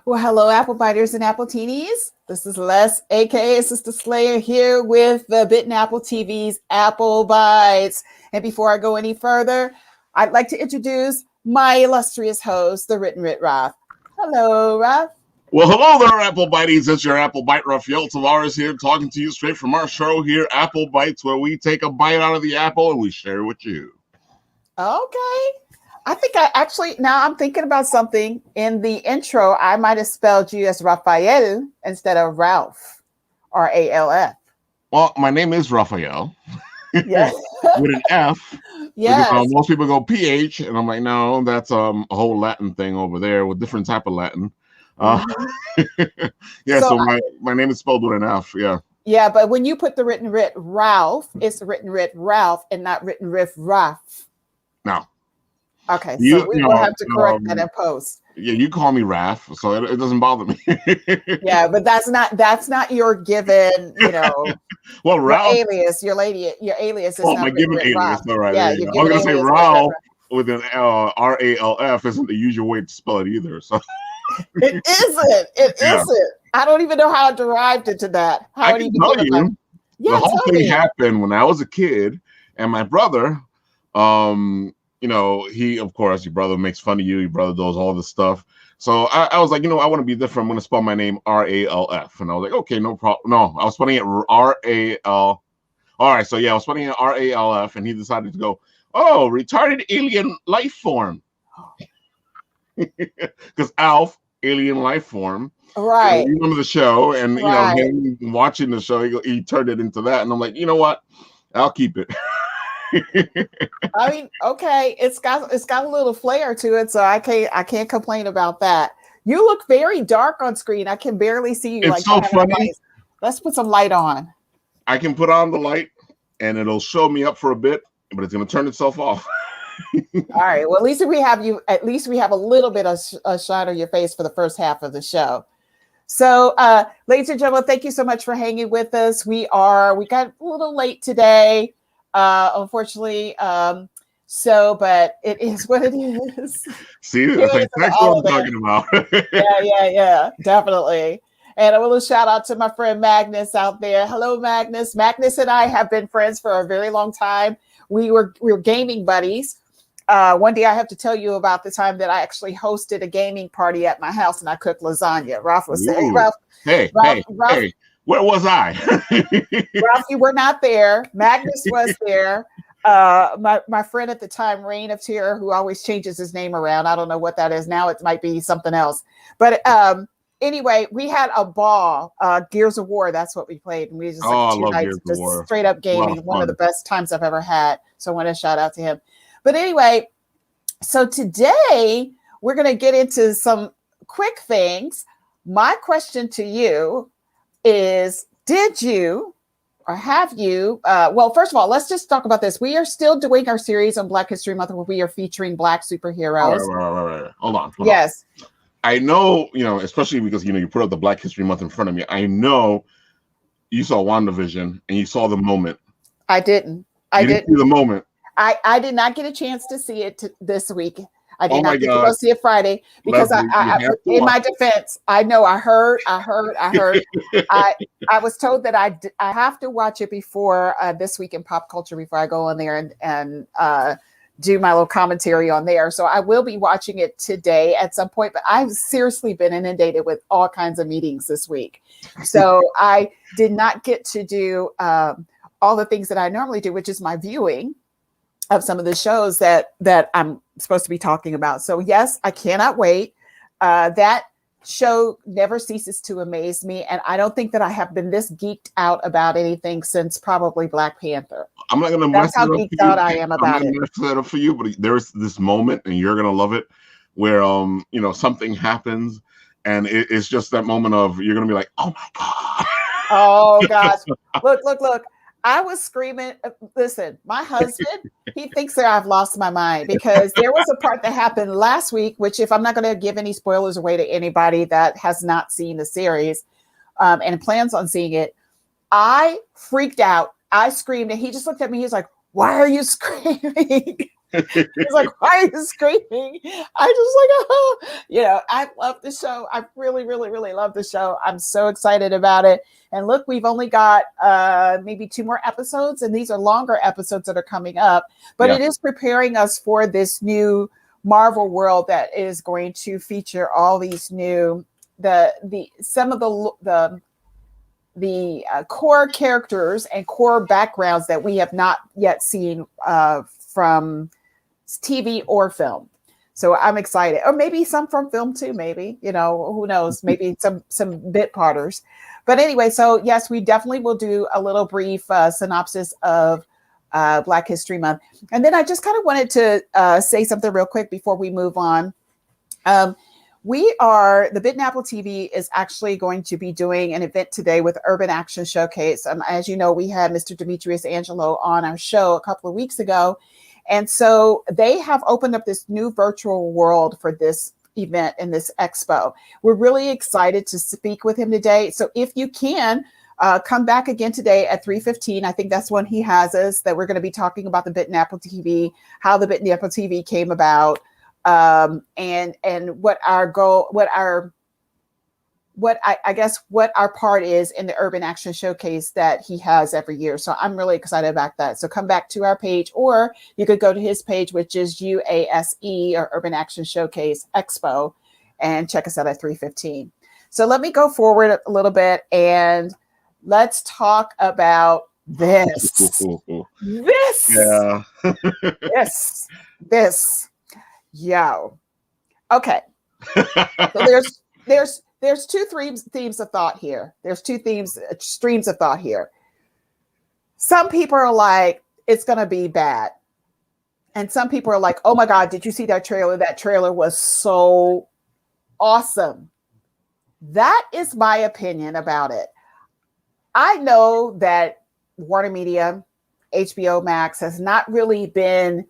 Well, hello, Apple Biters and Apple Teenies. This is Les, aka Sister Slayer, here with the Bitten Apple TV's Apple Bites. And before I go any further, I'd like to introduce my illustrious host, the Written Writ Raph. Hello, Raph. Well, hello there, Apple Bites. It's your Apple Bite Raphael Tavares here, talking to you straight from our show here, Apple Bites, where we take a bite out of the apple and we share it with you. Okay. I think now I'm thinking about something. In the intro, I might have spelled you as Raphael instead of Ralph, R-A-L-F. Well, my name is Raphael. Yes. With an F. Yes. Because, most people go PH, and I'm like, no, that's a whole Latin thing over there with different type of Latin. So my name is spelled with an F, yeah. Yeah, but when you put the written writ Ralph, it's the written writ Ralph and not written writ Raph. No. Okay, so we will have to correct that in post. Yeah, you call me Raph, so it doesn't bother me. Yeah, but that's not your given, well, Ralph, your alias is not my given alias. Ralph. All right, yeah, I was gonna say Ralph with an R-A-L-F isn't the usual way to spell it either. So it isn't. It isn't. I don't even know how I derived into that. How I can tell you, the whole thing happened when I was a kid, and my brother, he, of course, your brother makes fun of you. Your brother does all this stuff. So I was like, I want to be different. I'm going to spell my name R-A-L-F. And I was like, okay, no problem. No, I was spelling it R-A-L. All right. So, yeah, I was spelling it R-A-L-F. And he decided to go, oh, retarded alien life form. Because Alf, alien life form. Right. You remember the show. And, him watching the show, he turned it into that. And I'm like, you know what? I'll keep it. I mean, okay, it's got a little flair to it, so I can't complain about that. You look very dark on screen. I can barely see you. It's so funny. Let's put some light on. I can put on the light, and it'll show me up for a bit, but it's going to turn itself off. All right. Well, at least we have a little bit of a shine on your face for the first half of the show. So, ladies and gentlemen, thank you so much for hanging with us. We got a little late today. Unfortunately, but it is what it is. See, that's what I'm talking about. yeah, definitely. And a little shout out to my friend Magnus out there. Hello, Magnus. Magnus and I have been friends for a very long time. We were gaming buddies. One day I have to tell you about the time that I actually hosted a gaming party at my house and I cooked lasagna. Ralph was saying, Ralph, where was I? Ralph, you were not there. Magnus was there. My friend at the time, Rain of Tear, who always changes his name around. I don't know what that is now. It might be something else. But anyway, we had a ball. Gears of War. That's what we played. And we just 2 nights just straight up gaming. One of the best times I've ever had. So I want to shout out to him. But anyway, so today we're going to get into some quick things. My question to you is, did you or have you, well, first of all, let's just talk about this. We are still doing our series on Black History Month where we are featuring Black superheroes. Right. Hold on. Yes. I know, especially because, you put up the Black History Month in front of me. I know you saw WandaVision and you saw the moment. I didn't. You didn't see the moment. I did not get a chance to see it this week. I did not get to go see it Friday because I in my defense, I know I heard. I was told that I have to watch it before this week in pop culture before I go on there and do my little commentary on there. So I will be watching it today at some point, but I've seriously been inundated with all kinds of meetings this week. So I did not get to do all the things that I normally do, which is my viewing of some of the shows that I'm supposed to be talking about. So yes, I cannot wait. That show never ceases to amaze me. And I don't think that I have been this geeked out about anything since probably Black Panther. I'm not going to mess how geeked out I am about it. I'm not going to mess that up for you, but there's this moment and you're going to love it where, something happens and it's just that moment of, you're going to be like, oh my God. Oh gosh. Look. I was screaming. Listen, my husband, he thinks that I've lost my mind because there was a part that happened last week, which if I'm not going to give any spoilers away to anybody that has not seen the series and plans on seeing it, I freaked out I screamed, and he just looked at me. He was like, "Why are you screaming?" He's like, "Why are you screaming?" I just like, oh, I love the show. I really, really, really love the show. I'm so excited about it. And look, we've only got maybe 2 more episodes, and these are longer episodes that are coming up. But it is preparing us for this new Marvel world that is going to feature all these new some of the core characters and core backgrounds that we have not yet seen from TV or film. So I'm excited. Or maybe some from film too, maybe, who knows, maybe some bit parters. But anyway, so yes, we definitely will do a little brief synopsis of Black History Month. And then I just kind of wanted to say something real quick before we move on. The Bitten Apple TV is actually going to be doing an event today with Urban Action Showcase. As you know, we had Mr. Demetrius Angelo on our show a couple of weeks ago. And so they have opened up this new virtual world for this event and this expo. We're really excited to speak with him today. So if you can, come back again today at 3:15. I think that's when he has us, that we're going to be talking about the Bitten Apple TV, how the Bitten Apple TV came about, and what our goal, what our part is in the Urban Action Showcase that he has every year. So I'm really excited about that. So come back to our page, or you could go to his page, which is UASE, or Urban Action Showcase Expo, and check us out at 3:15. So let me go forward a little bit and let's talk about this. Yeah. This. Yo. Okay. So there's 2 themes of thought here. There's 2 streams of thought here. Some people are like, it's going to be bad. And some people are like, oh my God, did you see that trailer? That trailer was so awesome. That is my opinion about it. I know that Warner Media, HBO Max has not really been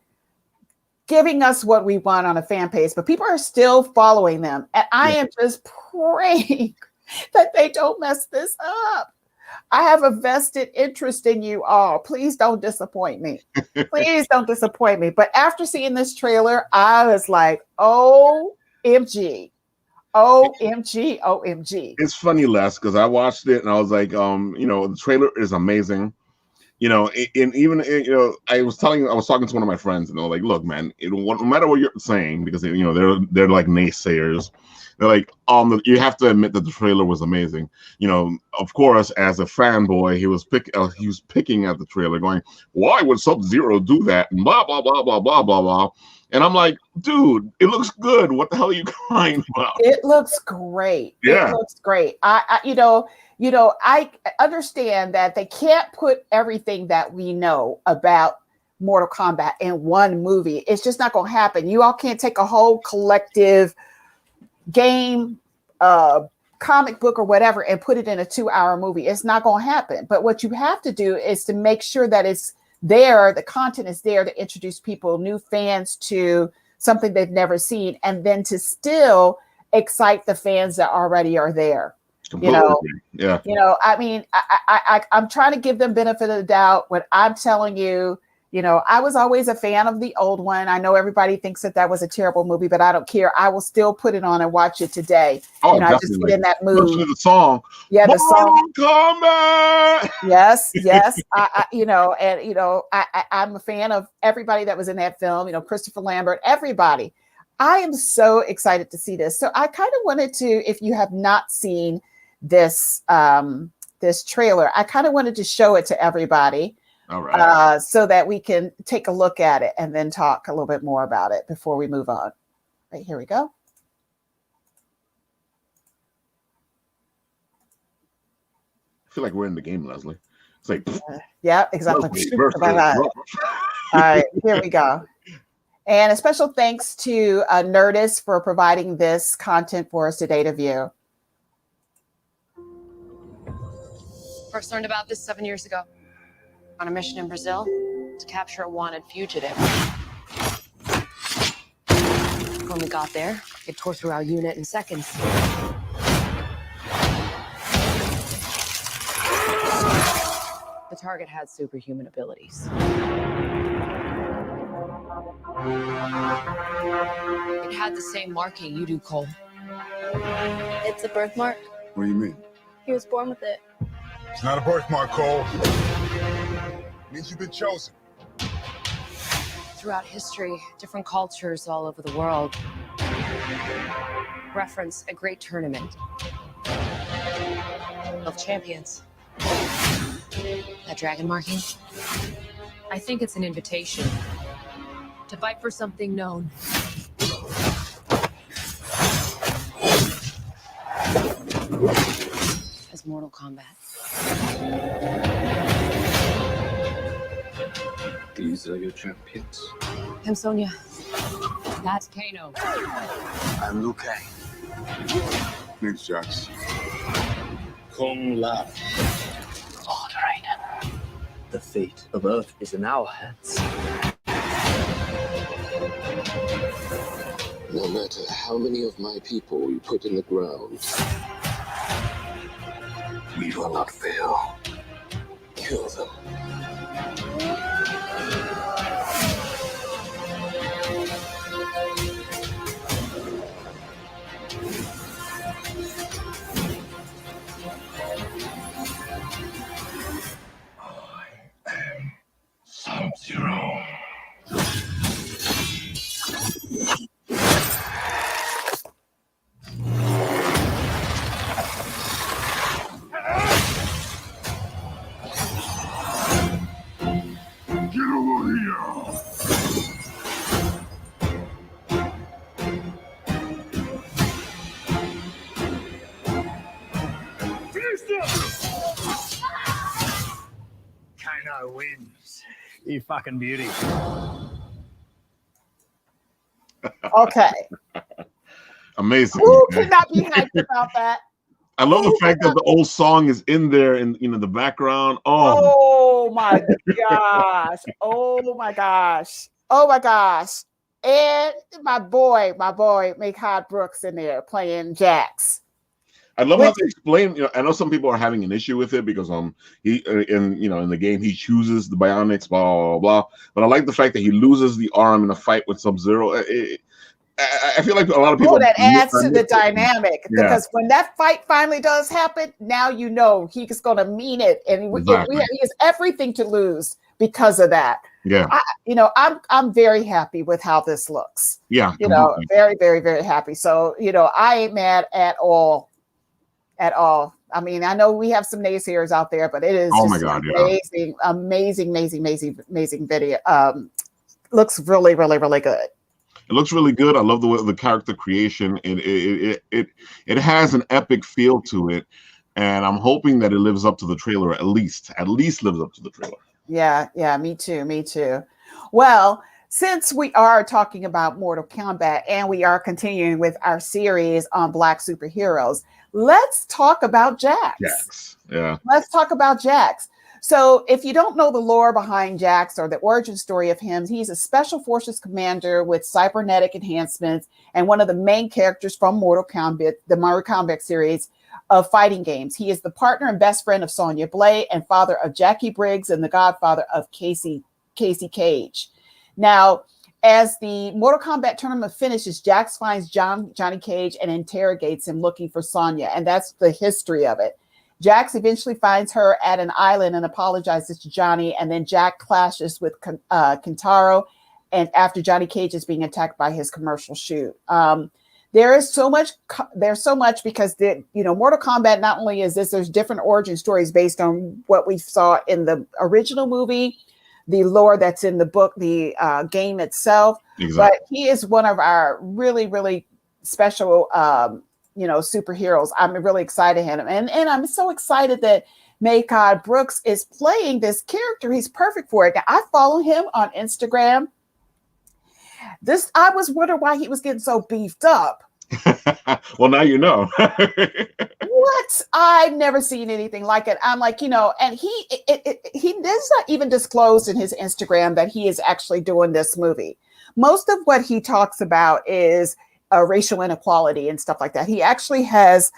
giving us what we want on a fan page, but people are still following them. And I am just praying that they don't mess this up. I have a vested interest in you all. Please don't disappoint me. Please don't disappoint me. But after seeing this trailer, I was like, OMG. OMG, OMG. It's funny, Les, because I watched it and I was like, the trailer is amazing. And even I was talking to one of my friends, and they're like, "Look, man, no matter what you're saying, because they're like naysayers. They're like, you have to admit that the trailer was amazing. Of course, as a fanboy, he was picking at the trailer, going, why would Sub-Zero do that? And blah blah blah blah blah blah blah. And I'm like, dude, it looks good. What the hell are you crying about? It looks great. Yeah, it looks great. I understand that they can't put everything that we know about Mortal Kombat in one movie. It's just not going to happen. You all can't take a whole collective game, comic book or whatever and put it in a 2-hour movie. It's not going to happen. But what you have to do is to make sure that it's there, the content is there to introduce people, new fans, to something they've never seen, and then to still excite the fans that already are there. Yeah. I mean, I'm trying to give them benefit of the doubt when I'm telling you, I was always a fan of the old one. I know everybody thinks that was a terrible movie, but I don't care. I will still put it on and watch it today. Oh, I just get in that mood. Listen to the song. Yeah, the song. Kombat! Yes. I'm a fan of everybody that was in that film. Christopher Lambert, everybody. I am so excited to see this. So I kind of wanted to, if you have not seen this this trailer, I kind of wanted to show it to everybody. All right. So that we can take a look at it and then talk a little bit more about it before we move on. Right, here we go. I feel like we're in the game, Leslie. It's like, yeah, exactly. All right, here we go. And a special thanks to Nerdist for providing this content for us today to view. First learned about this 7 years ago. On a mission in Brazil to capture a wanted fugitive. When we got there, it tore through our unit in seconds. The target had superhuman abilities. It had the same marking you do, Cole. It's a birthmark. What do you mean? He was born with it. It's not a birthmark, Cole. It means you've been chosen. Throughout history, different cultures all over the world reference a great tournament of champions. That dragon marking, I think it's an invitation to fight for something known. As Mortal Kombat. These are your champions. I'm Sonya. That's Kano. I'm Liu Kang. Thanks, Jax. Kung Lao. Lord Raiden, the fate of Earth is in our hands. No matter how many of my people you put in the ground, we will not fail. Kill them. Sub-Zero. Get over here! Kano wins. You fucking beauty. Okay. Amazing. Who could not be hyped about that? I love the fact that the old song is in there in the background. Oh my gosh. Oh my gosh. Oh my gosh. And my boy, Mehcad Brooks in there playing Jax. I love how they explain. I know some people are having an issue with it because he in the game he chooses the bionics, blah blah blah. But I like the fact that he loses the arm in a fight with Sub-Zero. I feel like a lot of people that adds to the dynamic because when that fight finally does happen, now he's going to mean it, and he has everything to lose because of that. Yeah, I'm very happy with how this looks. Yeah, very, very, very happy. So I ain't mad at all. At all. I mean, I know we have some naysayers out there, but it is amazing video. Looks really, really, really good. It looks really good. I love the character creation. It has an epic feel to it, and I'm hoping that it lives up to the trailer. At least lives up to the trailer. Yeah, me too. Well, since we are talking about Mortal Kombat and we are continuing with our series on Black superheroes, let's talk about Jax. Yeah. Let's talk about Jax. So if you don't know the lore behind Jax or the origin story of him, he's a special forces commander with cybernetic enhancements and one of the main characters from Mortal Kombat, the Mortal Kombat series of fighting games. He is the partner and best friend of Sonya Blade and father of Jackie Briggs and the godfather of Casey Cage. Now, as the Mortal Kombat tournament finishes, Jax finds Johnny Cage and interrogates him looking for Sonya, and that's the history of it. Jax eventually finds her at an island and apologizes to Johnny, and then Jack clashes with Kintaro, and after Johnny Cage is being attacked by his commercial shoot. There's so much because Mortal Kombat not only is there's different origin stories based on what we saw in the original movie, the lore that's in the book, the game itself. Exactly. But he is one of our really, really special, superheroes. I'm really excited to him. And I'm so excited that Mehcad Brooks is playing this character. He's perfect for it. Now, I follow him on Instagram. I was wondering why he was getting so beefed up. Well, now you know. What? I've never seen anything like it. I'm like, and he does not even disclose in his Instagram that he is actually doing this movie. Most of what he talks about is racial inequality and stuff like that. He actually has,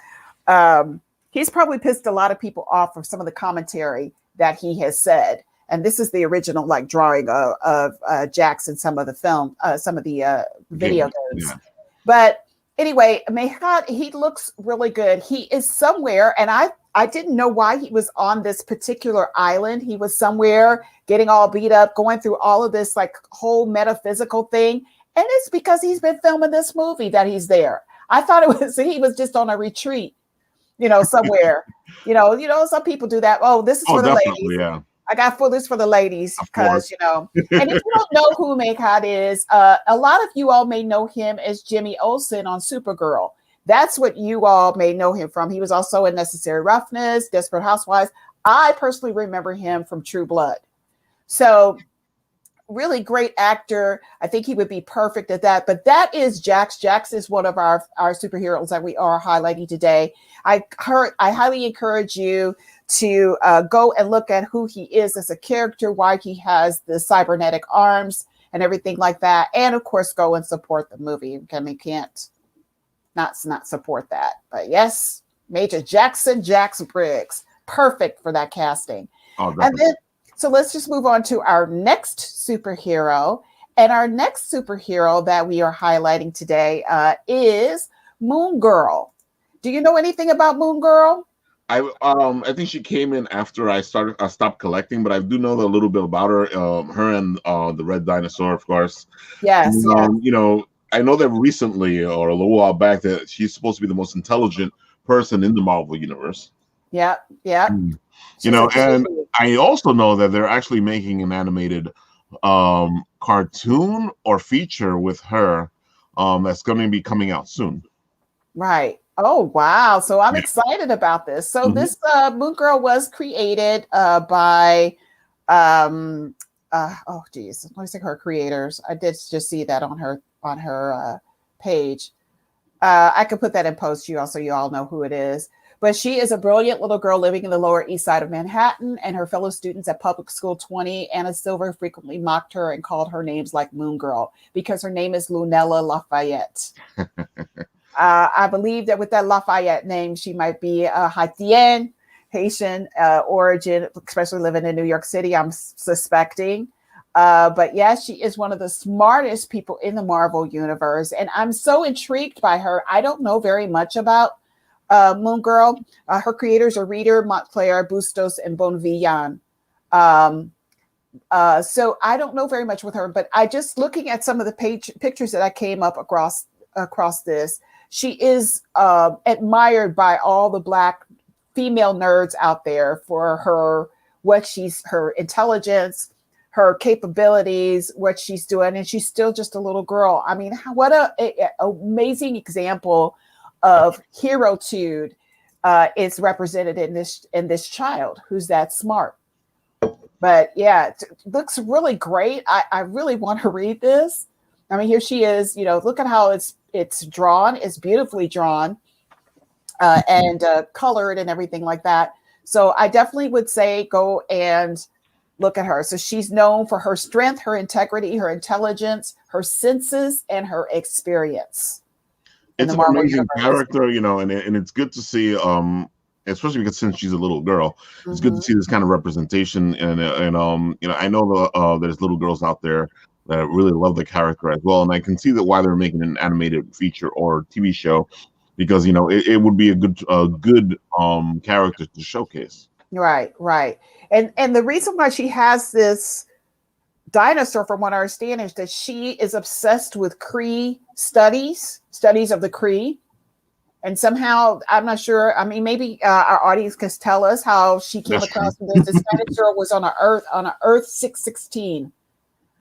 he's probably pissed a lot of people off for some of the commentary that he has said. And this is the original like drawing of Jax in some of the film, some of the video games. Yeah. But anyway, Mehcad, he looks really good. He is somewhere, and I didn't know why he was on this particular island. He was somewhere getting all beat up, going through all of this like whole metaphysical thing. And it's because he's been filming this movie that he's there. I thought he was just on a retreat, somewhere. Some people do that. Oh, this is for the ladies. Yeah. I got this for the ladies because, and if you don't know who Mehcad is, a lot of you all may know him as Jimmy Olsen on Supergirl. That's what you all may know him from. He was also in Necessary Roughness, Desperate Housewives. I personally remember him from True Blood. So really great actor. I think he would be perfect at that. But that is Jax. Jax is one of our superheroes that we are highlighting today. I highly encourage you to go and look at who he is as a character, why he has the cybernetic arms and everything like that. And of course, go and support the movie. We can't not support that. But yes, Major Jax Briggs, perfect for that casting. Oh, and then, so let's just move on to our next superhero. And our next superhero that we are highlighting today is Moon Girl. Do you know anything about Moon Girl? I think she came in after I stopped collecting, but I do know a little bit about her. Her and the Red Dinosaur, of course. Yes. And, I know that recently or a little while back that she's supposed to be the most intelligent person in the Marvel universe. Yeah. And I also know that they're actually making an animated cartoon or feature with her that's going to be coming out soon. Right. Oh, wow. So I'm excited about this. So this Moon Girl was created by, let me see her creators. I did just see that on her page. I could put that in post you all so you all know who it is. But she is a brilliant little girl living in the Lower East Side of Manhattan, and her fellow students at Public School 20, Anna Silver, frequently mocked her and called her names like Moon Girl because her name is Lunella Lafayette. I believe that with that Lafayette name, she might be a Haitian origin, especially living in New York City, I'm suspecting. But yes, she is one of the smartest people in the Marvel universe. And I'm so intrigued by her. I don't know very much about Moon Girl. Her creators are Reader, Montclair, Bustos, and Bonvillan. So I don't know very much with her, but I just looking at some of the pictures that I came up across this, she is admired by all the Black female nerds out there for her intelligence, her capabilities, what she's doing, and she's still just a little girl. I mean, what a amazing example of heroitude is represented in this child who's that smart. But yeah, it looks really great. I really want to read this. I mean, here she is. Look at how it's drawn. It's beautifully drawn and colored and everything like that. So I definitely would say go and look at her. So she's known for her strength, her integrity, her intelligence, her senses, and her experience. It's an amazing character, and it's good to see, especially because since she's a little girl, it's good to see this kind of representation. And I know there's little girls out there that really love the character as well, and I can see that why they're making an animated feature or TV show, because it would be a good character to showcase. Right. And the reason why she has this dinosaur, from what I understand, is that she is obsessed with Kree studies of the Kree. And somehow, I'm not sure, I mean, maybe our audience can tell us how she came across this. This dinosaur was on Earth 616,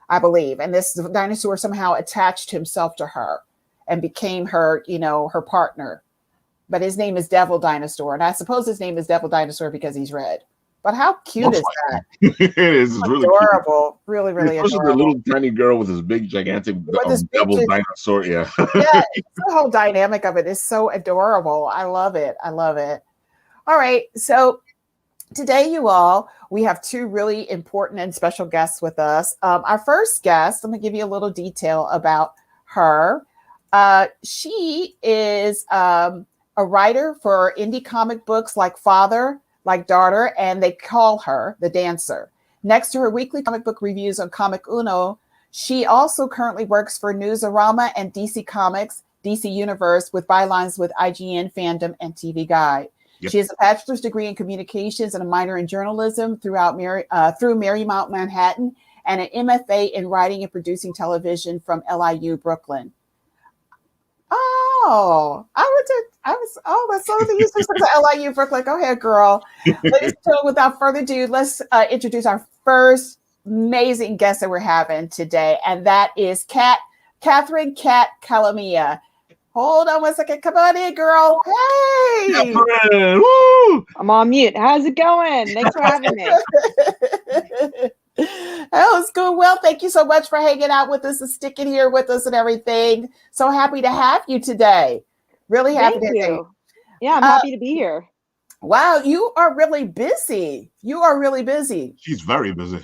I believe. And this dinosaur somehow attached himself to her and became her, her partner. But his name is Devil Dinosaur. And I suppose his name is Devil Dinosaur because he's red. But how cute is that? It is really adorable. Cute. Really, really especially adorable. the little tiny girl with this big, gigantic devil dinosaur. Yeah. Yeah, the whole dynamic of it is so adorable. I love it. All right. So today, you all, we have two really important and special guests with us. Our first guest, I'm going to give you a little detail about her. She is a writer for indie comic books like Father, like daughter, and they call her the dancer. Next to her weekly comic book reviews on Comic Uno, she also currently works for Newsarama and DC Comics, DC Universe, with bylines with IGN, Fandom, and TV Guide. Yep. She has a bachelor's degree in communications and a minor in journalism through Marymount, Manhattan, and an MFA in writing and producing television from LIU, Brooklyn. That's so you to LIU, Brooklyn. Go ahead, girl. Ladies and gentlemen, without further ado, let's introduce our first amazing guest that we're having today, and that is Kathryn Calamia. Hold on one second. Come on in, girl. Hey! Kathryn, woo! I'm on mute. How's it going? Thanks for having me. Oh, it's going well. Thank you so much for hanging out with us and sticking here with us and everything. So happy to have you today. Really happy to have you. Yeah, I'm happy to be here. Wow, you are really busy. You are really busy. She's very busy.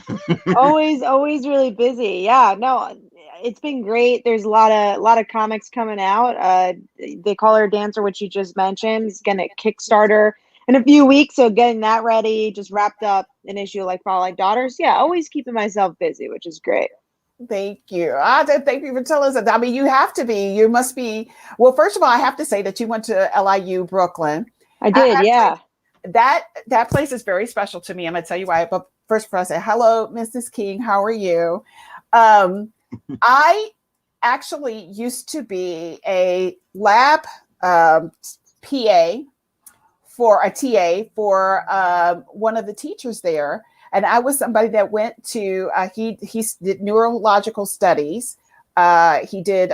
always really busy. Yeah, no, it's been great. There's a lot of comics coming out. They Call Her Dancer, which you just mentioned, is gonna Kickstarter in a few weeks. So getting that ready, just wrapped up an issue like Fall Like Daughters. Yeah, always keeping myself busy, which is great. Thank you. Thank you for telling us that. I mean, you have to be. You must be. Well, first of all, I have to say that you went to LIU Brooklyn. I did, yeah. That place is very special to me. I'm going to tell you why. But first of all, I say, hello, Mrs. King. How are you? I actually used to be a lab PA for a TA for one of the teachers there. And I was somebody that went to, he did neurological studies. He did,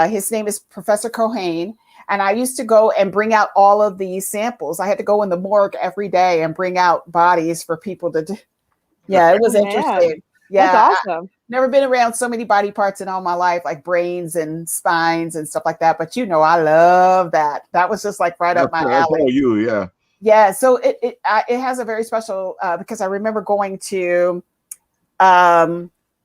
his name is Professor Cohane. And I used to go and bring out all of these samples. I had to go in the morgue every day and bring out bodies for people to do. Yeah, it was interesting. Yeah, that's awesome. Never been around so many body parts in all my life, like brains and spines and stuff like that. But you know, I love that. That was just like right up my alley. That's all you, yeah. Yeah, so it has a very special because I remember going to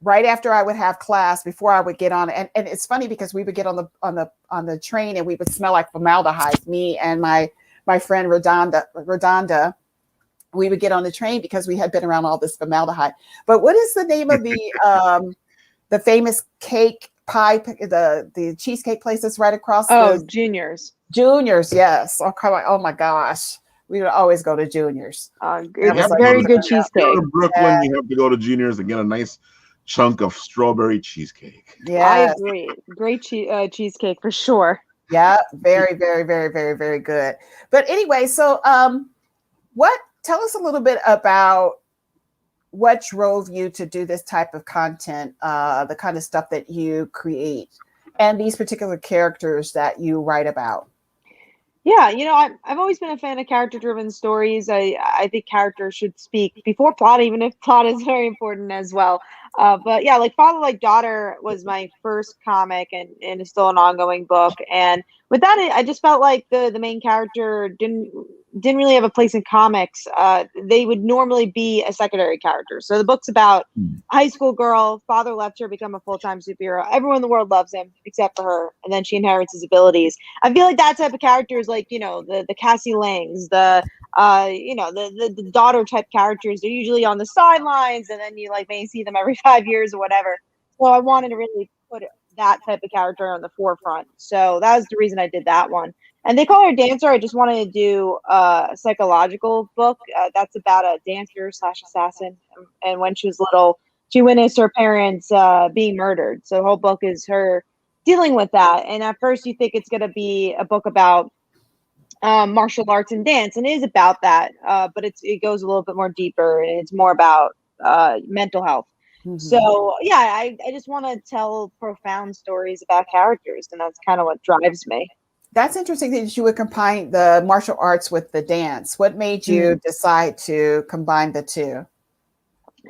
right after I would have class, before I would get on, and it's funny because we would get on the train and we would smell like formaldehyde. Me and my friend Redonda, we would get on the train because we had been around all this formaldehyde. But what is the name of the famous cake pie, the cheesecake place that's right across? Junior's. Junior's, yes. Oh my gosh. We would always go to Junior's. It's a very good cheesecake. In Brooklyn, you have to go to Junior's and get a nice chunk of strawberry cheesecake. Yeah, I agree. Great cheesecake for sure. Yeah, very, very, very, very, very good. But anyway, so tell us a little bit about what drove you to do this type of content, the kind of stuff that you create, and these particular characters that you write about. Yeah, I've always been a fan of character-driven stories. I think characters should speak before plot, even if plot is very important as well. But yeah, like Father Like Daughter was my first comic, and it's still an ongoing book. And with that, I just felt like the main character didn't really have a place in comics. They would normally be a secondary character. So the book's about a high school girl. Father left her, become a full-time superhero. Everyone in the world loves him except for her, and then she inherits his abilities. I feel like that type of character is like, the Cassie Langs, the daughter type characters. They're usually on the sidelines, and then you may see them every 5 years or whatever. So I wanted to really put that type of character on the forefront. So that was the reason I did that one. And They Call Her Dancer. I just wanted to do a psychological book that's about a dancer/assassin. And when she was little, she witnessed her parents being murdered. So the whole book is her dealing with that. And at first you think it's going to be a book about martial arts and dance, and it is about that. But it goes a little bit more deeper, and it's more about mental health. Mm-hmm. So yeah, I just want to tell profound stories about characters, and that's kind of what drives me. That's interesting that you would combine the martial arts with the dance. What made you decide to combine the two?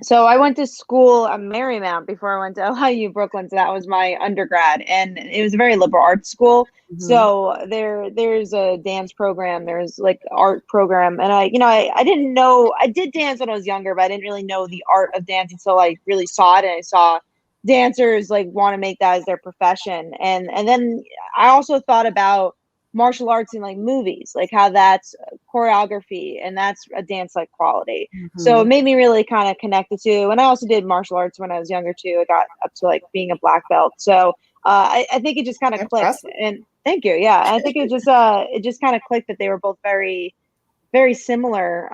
So I went to school at Marymount before I went to LIU Brooklyn. So that was my undergrad, and it was a very liberal arts school. Mm-hmm. So there's a dance program, there's art program, and I didn't know. I did dance when I was younger, but I didn't really know the art of dance until I really saw it, and I saw dancers want to make that as their profession. And then I also thought about martial arts in like movies, like how that's choreography and that's a dance like quality. So it made me really kind of connect the two. And I also did martial arts when I was younger too. I got up to like being a black belt. So I think it just kind of clicked. And thank you. Yeah, I think it just kind of clicked that they were both very, very similar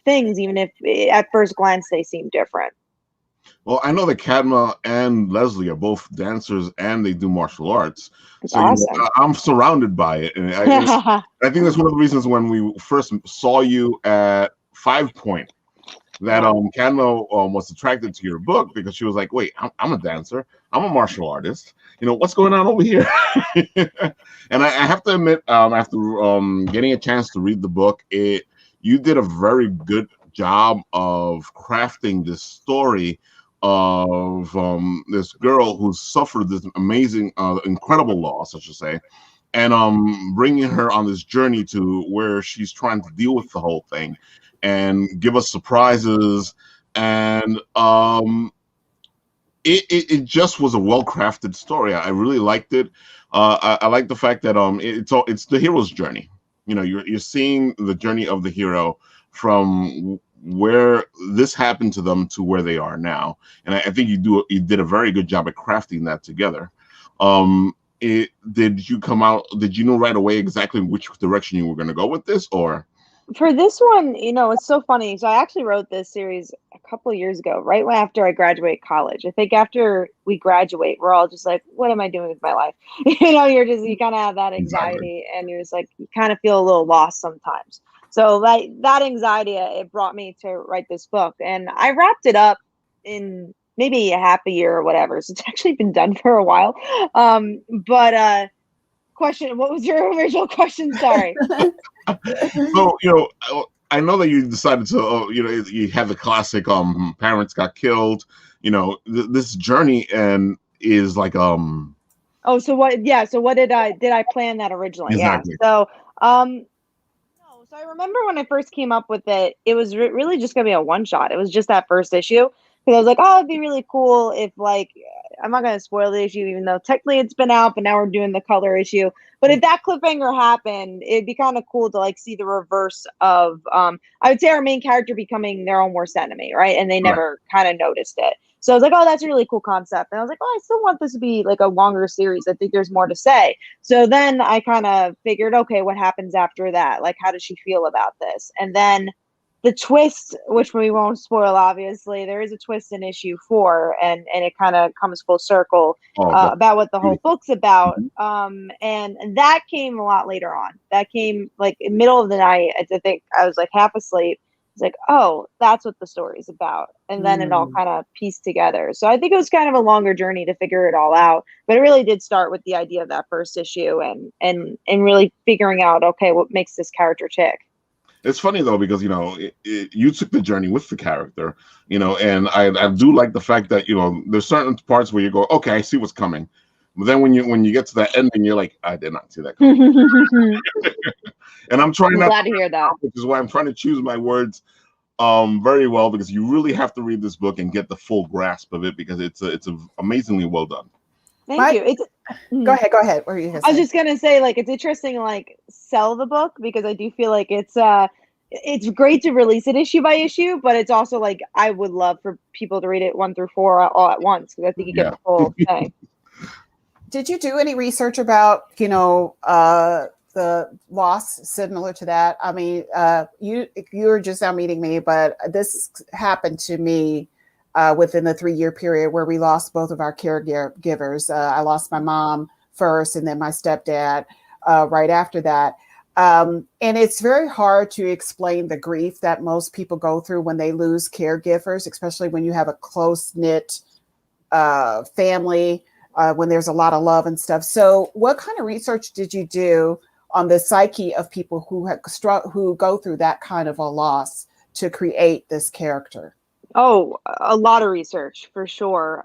things, even if at first glance they seem different. Well, I know that Kadma and Leslie are both dancers and they do martial arts. That's so awesome. I'm surrounded by it. And I think that's one of the reasons when we first saw you at 5 Point that Kadma was attracted to your book, because she was like, wait, I'm a dancer. I'm a martial artist. You know, what's going on over here? And I have to admit, after getting a chance to read the book, you did a very good job of crafting this story of this girl who suffered this amazing, incredible loss, I should say, and bringing her on this journey to where she's trying to deal with the whole thing and give us surprises. And it just was a well-crafted story. I really liked it. I like the fact that it's the hero's journey. You know, you're seeing the journey of the hero from where this happened to them to where they are now, and I think you did a very good job at crafting that together. Did you know right away exactly which direction you were going to go with this, or? For this one, you know, it's so funny. So I actually wrote this series a couple of years ago, right after I graduated college. I think after we graduate, we're all just like, what am I doing with my life? You know, you kind of have that anxiety, and you're just like, you kind of feel a little lost sometimes. So like that anxiety, it brought me to write this book, and I wrapped it up in maybe a half a year or whatever. So it's actually been done for a while. Question, what was your original question? Sorry. So, you know, I know that you decided to, you know, you have the classic parents got killed, you know, this journey, and is like oh, so what? Yeah, so what did I plan that originally? Exactly. Yeah. So so I remember when I first came up with it, it was really just gonna be a one shot. It was just that first issue, because I was like, oh, it'd be really cool if, like, I'm not gonna spoil the issue, even though technically it's been out, but now we're doing the color issue. But if that cliffhanger happened, it'd be kind of cool to like see the reverse of I would say our main character becoming their own worst enemy, right? And they never kind of noticed it. So I was like, oh, that's a really cool concept. And I was like, oh, I still want this to be like a longer series. I think there's more to say. So then I kind of figured, okay, what happens after that? Like, how does she feel about this? And then the twist, which we won't spoil, obviously, there is a twist in issue 4, and it kind of comes full circle about what the whole book's about. And that came a lot later on. That came like in the middle of the night. I think I was like half asleep. It's like, oh, that's what the story's about. And then it all kind of pieced together. So I think it was kind of a longer journey to figure it all out. But it really did start with the idea of that first issue and really figuring out, okay, what makes this character tick. It's funny though, because, you know, you took the journey with the character, you know, and I do like the fact that, you know, there's certain parts where you go, okay, I see what's coming. But then when you get to that ending, you're like, I did not see that coming. And I'm glad to hear that, which is why I'm trying to choose my words very well, because you really have to read this book and get the full grasp of it, because it's amazingly well done. Thank you. Go ahead. What were you gonna say? I was just gonna say, like, it's interesting to like sell the book, because I do feel like it's great to release it issue by issue, but it's also like I would love for people to read it 1 through 4 all at once, because I think you get the full thing. Did you do any research about, you know, the loss similar to that? I mean, you were just now meeting me, but this happened to me within the 3-year period where we lost both of our caregivers. I lost my mom first, and then my stepdad right after that. And it's very hard to explain the grief that most people go through when they lose caregivers, especially when you have a close-knit family, when there's a lot of love and stuff. So what kind of research did you do on the psyche of people who go through that kind of a loss to create this character? Oh, a lot of research for sure.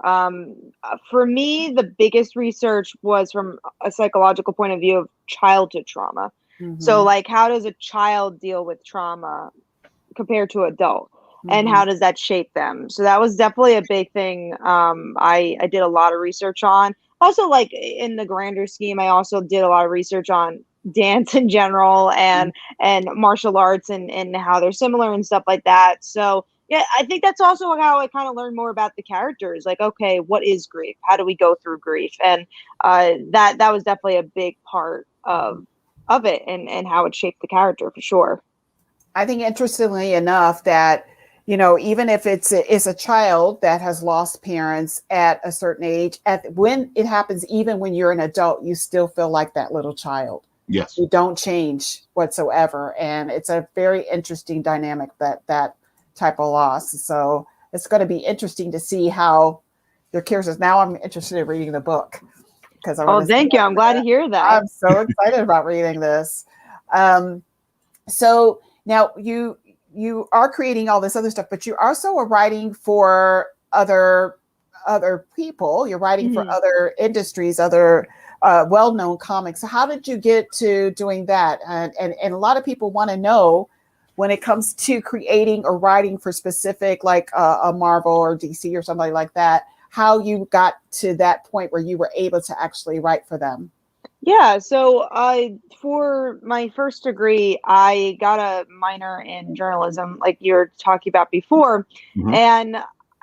For me, the biggest research was from a psychological point of view of childhood trauma. So like, how does a child deal with trauma compared to adult? And how does that shape them? So that was definitely a big thing. I did a lot of research on. Also, like in the grander scheme, I also did a lot of research on dance in general and martial arts and how they're similar and stuff like that. So yeah, I think that's also how I kind of learned more about the characters. Like, okay, what is grief? How do we go through grief? And that was definitely a big part of it and how it shaped the character for sure. I think interestingly enough that, you know, even if it's a child that has lost parents at a certain age, when it happens, even when you're an adult, you still feel like that little child. Yes. You don't change whatsoever. And it's a very interesting dynamic, that type of loss. So it's going to be interesting to see how their characters. Now I'm interested in reading the book because thank you. I'm glad to hear that. I'm so excited about reading this. So now you are creating all this other stuff, but you also are writing for other people. You're writing for other industries, other well-known comics. So how did you get to doing that? And a lot of people want to know, when it comes to creating or writing for specific, like a Marvel or DC or somebody like that, how you got to that point where you were able to actually write for them. Yeah, so for my first degree, I got a minor in journalism, like you were talking about before. And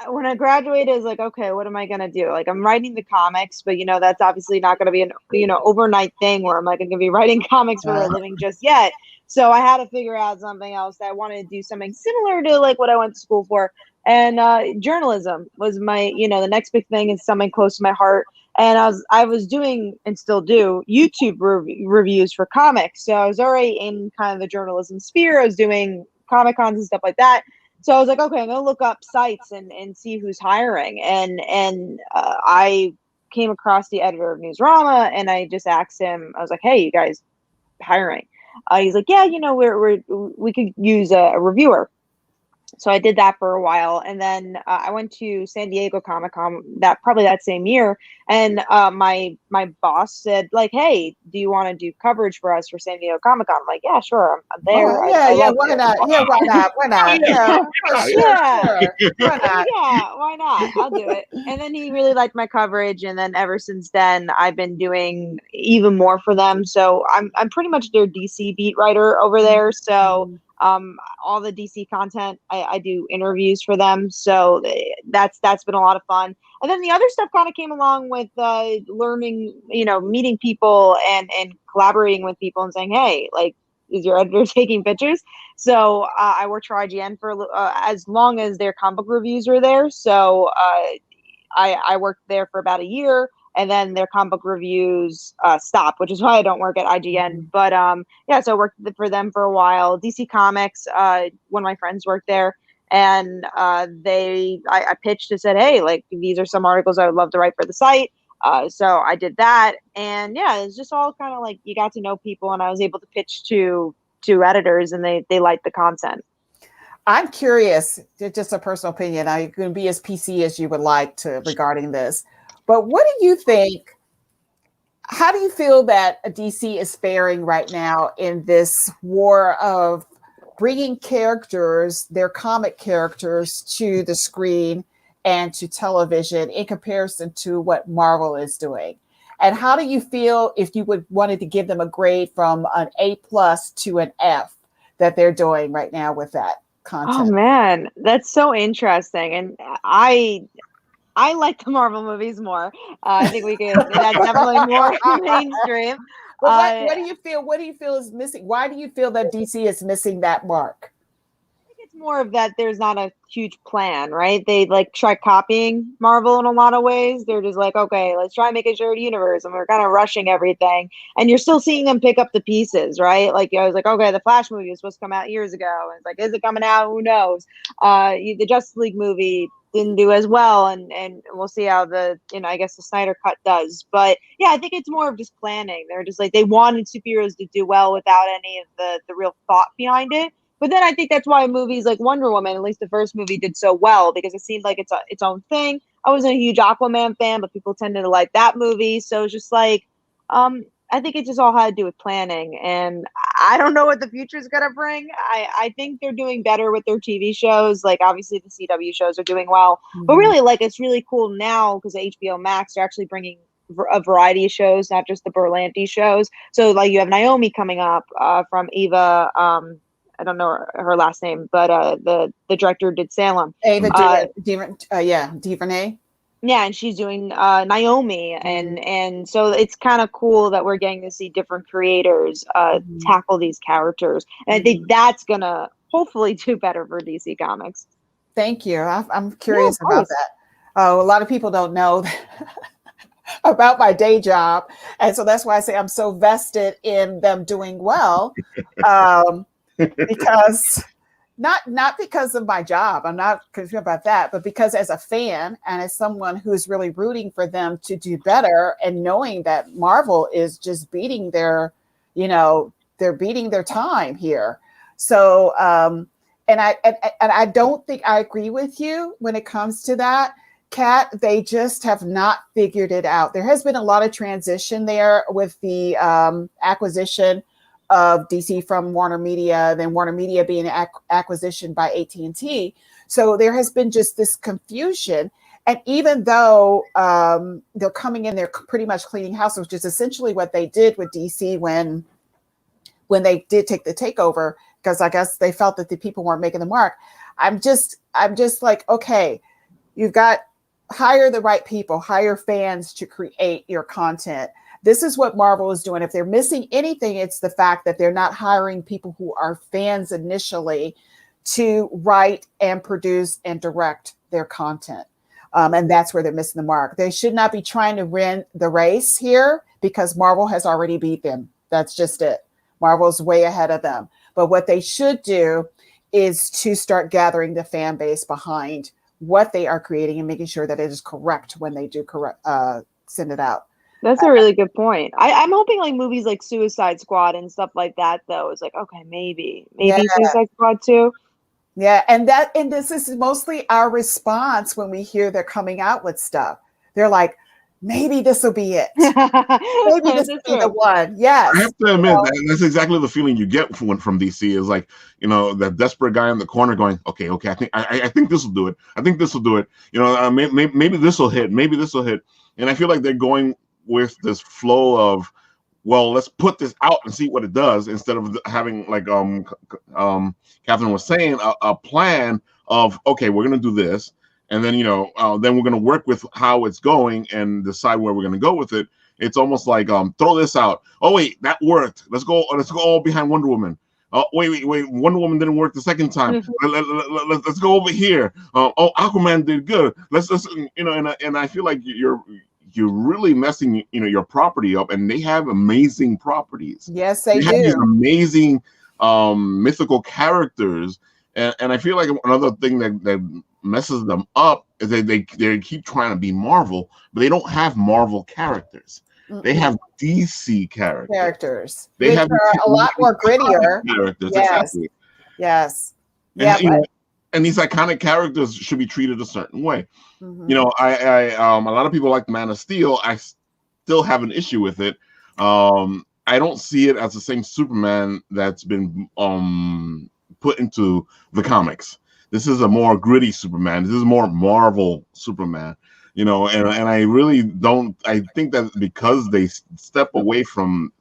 when I graduated, I was like, okay, what am I going to do? Like, I'm writing the comics, but, you know, that's obviously not going to be an, you know, overnight thing where I'm like going to be writing comics for a living just yet. So I had to figure out something else. I wanted to do something similar to like what I went to school for. And journalism was my, you know, the next big thing, is something close to my heart. And I was doing, and still do, YouTube reviews for comics. So I was already in kind of the journalism sphere. I was doing Comic Cons and stuff like that. So I was like, okay, I'm gonna look up sites and see who's hiring. And I came across the editor of Newsrama, and I just asked him. I was like, hey, you guys hiring? He's like, yeah, you know, we could use a reviewer. So I did that for a while, and then I went to San Diego Comic-Con that same year, and my boss said, like, hey, do you want to do coverage for us for San Diego Comic-Con? I'm like, yeah, sure, I'm there. Why not? Yeah, why not? Why not? Yeah, why not? I'll do it. And then he really liked my coverage, and then ever since then, I've been doing even more for them. So I'm pretty much their DC beat writer over there. So all the DC content, I do interviews for them. So that's been a lot of fun. And then the other stuff kind of came along with learning, you know, meeting people and collaborating with people and saying, hey, like, is your editor taking pictures? So I worked for IGN for as long as their comic book reviews were there. So I worked there for about a year. And then their comic book reviews stopped, which is why I don't work at IGN. But yeah, so I worked for them for a while. DC Comics, one of my friends worked there, and I pitched and said, hey, like, these are some articles I would love to write for the site. So I did that, and yeah, it's just all kind of like you got to know people, and I was able to pitch to editors, and they liked the content. I'm curious, just a personal opinion. I can be as PC as you would like to regarding this. But what do you think? How do you feel that DC is faring right now in this war of bringing characters, their comic characters, to the screen and to television in comparison to what Marvel is doing? And how do you feel if you wanted to give them a grade from an A+ to an F that they're doing right now with that content? Oh man, that's so interesting. And I like the Marvel movies more. I think that's definitely more mainstream. But what do you feel? What do you feel is missing? Why do you feel that DC is missing that mark? I think it's more of that there's not a huge plan, right? They like try copying Marvel in a lot of ways. They're just like, okay, let's try and make a shared universe, and we're kind of rushing everything. And you're still seeing them pick up the pieces, right? Like I was like, okay, the Flash movie was supposed to come out years ago, and it's like, is it coming out? Who knows? The Justice League movie didn't do as well, and we'll see how I guess the Snyder Cut does. But yeah, I think it's more of just planning. They're just like, they wanted superheroes to do well without any of the real thought behind it. But then I think that's why movies like Wonder Woman, at least the first movie, did so well, because it seemed like it's its own thing. I wasn't a huge Aquaman fan, but people tended to like that movie. So it's just like, I think it just all had to do with planning, and I don't know what the future is going to bring. I think they're doing better with their TV shows. Like, obviously the CW shows are doing well, but really, like, it's really cool now because HBO Max are actually bringing a variety of shows, not just the Berlanti shows. So like you have Naomi coming up from Eva. I don't know her last name, but the director did Salem. Ava DuVernay. Yeah, and she's doing Naomi, and so it's kind of cool that we're getting to see different creators tackle these characters, and I think that's gonna hopefully do better for DC Comics. Thank you. I'm curious about that. A lot of people don't know about my day job, and so that's why I say I'm so vested in them doing well, because. Not because of my job. I'm not concerned about that, but because as a fan and as someone who's really rooting for them to do better and knowing that Marvel is just beating their, they're beating their time here. So, and I don't think I agree with you when it comes to that, Kat. They just have not figured it out. There has been a lot of transition there with the acquisition of DC from Warner Media, then Warner Media being acquisition by AT&T. So there has been just this confusion. And even though they're coming in, they're pretty much cleaning house, which is essentially what they did with DC when they did take the takeover, because I guess they felt that the people weren't making the mark. I'm just like, okay, you've got hire the right people, hire fans to create your content. This is what Marvel is doing. If they're missing anything, it's the fact that they're not hiring people who are fans initially to write and produce and direct their content. And that's where they're missing the mark. They should not be trying to win the race here because Marvel has already beat them. That's just it. Marvel's way ahead of them. But what they should do is to start gathering the fan base behind what they are creating and making sure that it is correct when they do send it out. That's a really good point. I'm hoping like movies like Suicide Squad and stuff like that, though, is like, okay, maybe Suicide Squad 2. Yeah, and this is mostly our response when we hear they're coming out with stuff. They're like, maybe this will be it. Maybe this will be the one. Yes. I have to admit, that's exactly the feeling you get from DC is like, that desperate guy in the corner going, okay, I think this will do it. I think this will do it. Maybe this will hit. Maybe this will hit. And I feel like they're going with this flow of, well, let's put this out and see what it does, instead of having, like Kathryn was saying, a plan of, okay, we're going to do this, and then then we're going to work with how it's going and decide where we're going to go with it. It's almost like throw this out. Oh wait, that worked. Let's go all behind Wonder Woman. Oh wait, Wonder Woman didn't work the second time. Let's go over here. Oh, Aquaman did good. Let's and I feel like you're really messing your property up, and they have amazing properties. Yes, they do. Have these amazing mythical characters, and I feel like another thing that messes them up is they keep trying to be Marvel, but they don't have Marvel characters. They have DC characters. They have a lot more grittier characters. Yes. Exactly. Yes. And, yeah. And these iconic characters should be treated a certain way. Mm-hmm. A lot of people like Man of Steel. I still have an issue with it. I don't see it as the same Superman that's been put into the comics. This is a more gritty Superman. This is more Marvel Superman. And I really don't. I think that because they step away from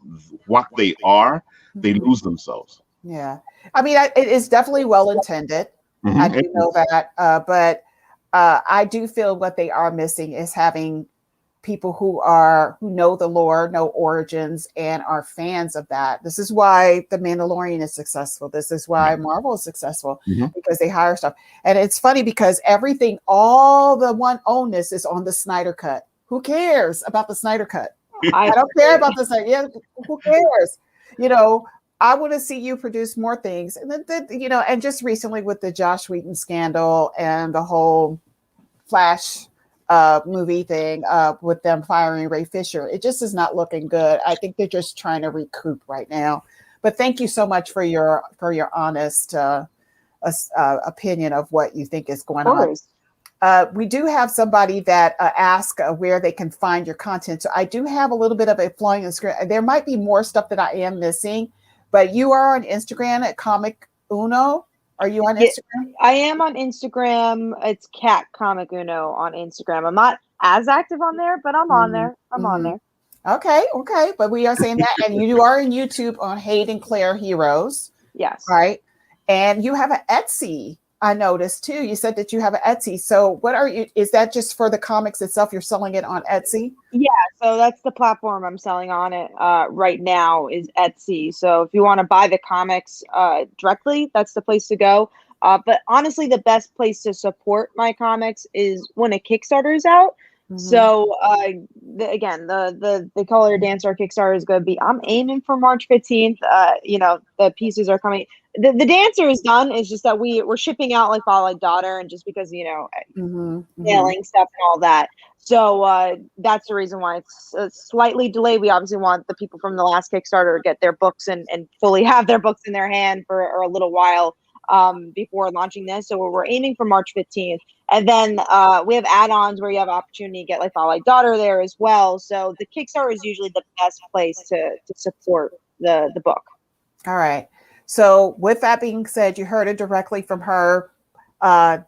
what they are, they lose themselves. Yeah, I mean, it is definitely well intended. Mm-hmm. I do know that, but I do feel what they are missing is having people who know the lore, know origins, and are fans of that. This is why The Mandalorian is successful. This is why Marvel is successful, because they hire stuff. And it's funny because everything, all the one onus is on the Snyder Cut. Who cares about the Snyder Cut? I don't care about the Snyder. Yeah, who cares? I want to see you produce more things. And then, and just recently with the Joss Whedon scandal and the whole Flash movie thing with them firing Ray Fisher, it just is not looking good. I think they're just trying to recoup right now. But thank you so much for your honest opinion of what you think is going on. We do have somebody that asked where they can find your content. So I do have a little bit of it flowing in the script. There might be more stuff that I am missing, but you are on Instagram at Comic Uno. Are you on Instagram? I am on Instagram. It's Cat Comic Uno on Instagram. I'm not as active on there, but I'm on there. I'm on there. Okay, but we are saying that, and you are in YouTube on Hayden Claire Heroes. Yes. Right, and you have an Etsy. I noticed too. You said that you have an Etsy. So what are you? Is that just for the comics itself? You're selling it on Etsy? Yeah. So that's the platform I'm selling on it right now is Etsy. So if you want to buy the comics directly, that's the place to go. But honestly, the best place to support my comics is when a Kickstarter is out. So again, the Color Dancer Kickstarter is going to be. I'm aiming for March 15th. The pieces are coming. The dancer is done. It's just that we're shipping out like Father Like Daughter, and just because mailing stuff and all that. So that's the reason why it's slightly delayed. We obviously want the people from the last Kickstarter to get their books and fully have their books in their hand for a little while before launching this. So we're aiming for March 15th. And then we have add-ons where you have opportunity to get like Father Like Daughter there as well. So the Kickstarter is usually the best place to support the book. All right. So with that being said, you heard it directly from her. I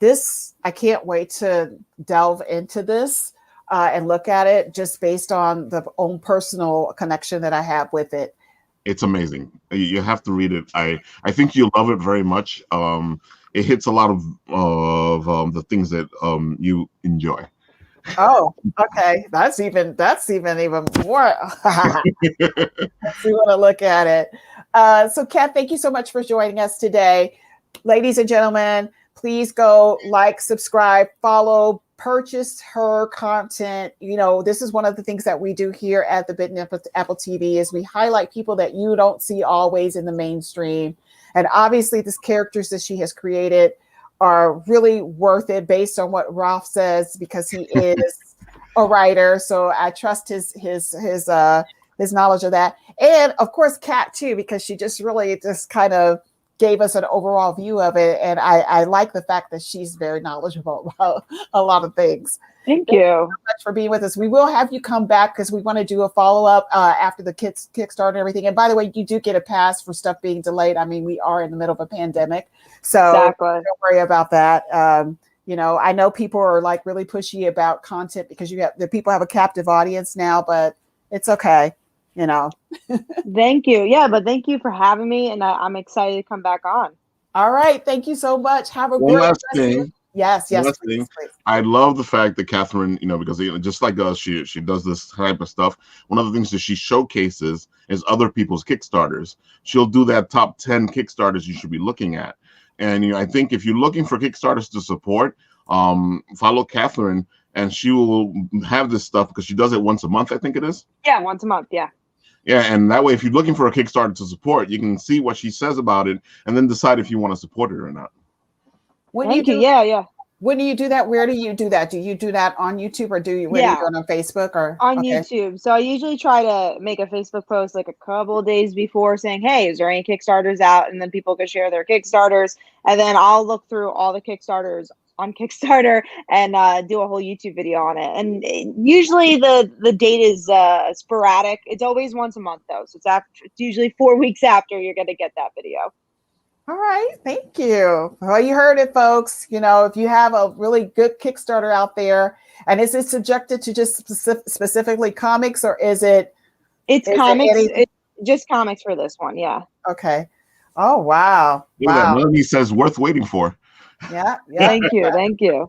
can't wait to delve into this and look at it just based on the own personal connection that I have with it. It's amazing. You have to read it. I think you'll love it very much. It hits a lot of the things that you enjoy. Oh, okay. That's even more. We want to look at it. So, Kat, thank you so much for joining us today. Ladies and gentlemen, please go like, subscribe, follow, purchase her content. This is one of the things that we do here at the Bitten Apple TV is we highlight people that you don't see always in the mainstream. And obviously, these characters that she has created are really worth it based on what Ralph says, because he is a writer. So I trust his knowledge of that. And of course, Kat too, because she just really just kind of gave us an overall view of it. And I like the fact that she's very knowledgeable about a lot of things. Thank you so much for being with us. We will have you come back because we want to do a follow-up after the Kickstarter and everything. And by the way, you do get a pass for stuff being delayed. I mean, we are in the middle of a pandemic. So don't worry about that. I know people are like really pushy about content because the people have a captive audience now, but it's okay. Thank you. Yeah, but thank you for having me, and I'm excited to come back on. All right. Thank you so much. Have a One last thing. Yes. Please. I love the fact that Kathryn, because just like us, she does this type of stuff. One of the things that she showcases is other people's Kickstarters. She'll do that top 10 Kickstarters you should be looking at. And I think if you're looking for Kickstarters to support, follow Kathryn, and she will have this stuff because she does it once a month, I think it is. Yeah, once a month. Yeah. Yeah, and that way, if you're looking for a Kickstarter to support, you can see what she says about it, and then decide if you want to support it or not. Thank you. Yeah. When do you do that? Where do you do that? Do you do that on YouTube, or do you do it on Facebook or on YouTube? So I usually try to make a Facebook post like a couple of days before saying, hey, is there any Kickstarters out? And then people can share their Kickstarters. And then I'll look through all the Kickstarters on Kickstarter and do a whole YouTube video on it. And usually the date is sporadic. It's always once a month though. So it's usually 4 weeks after you're going to get that video. All right. Thank you. Well, you heard it, folks. If you have a really good Kickstarter out there, and is it subjected to just specifically comics, or is it? It's comics. It's just comics for this one. Yeah. Okay. Oh, wow. Melanie says worth waiting for. Yeah. Thank you.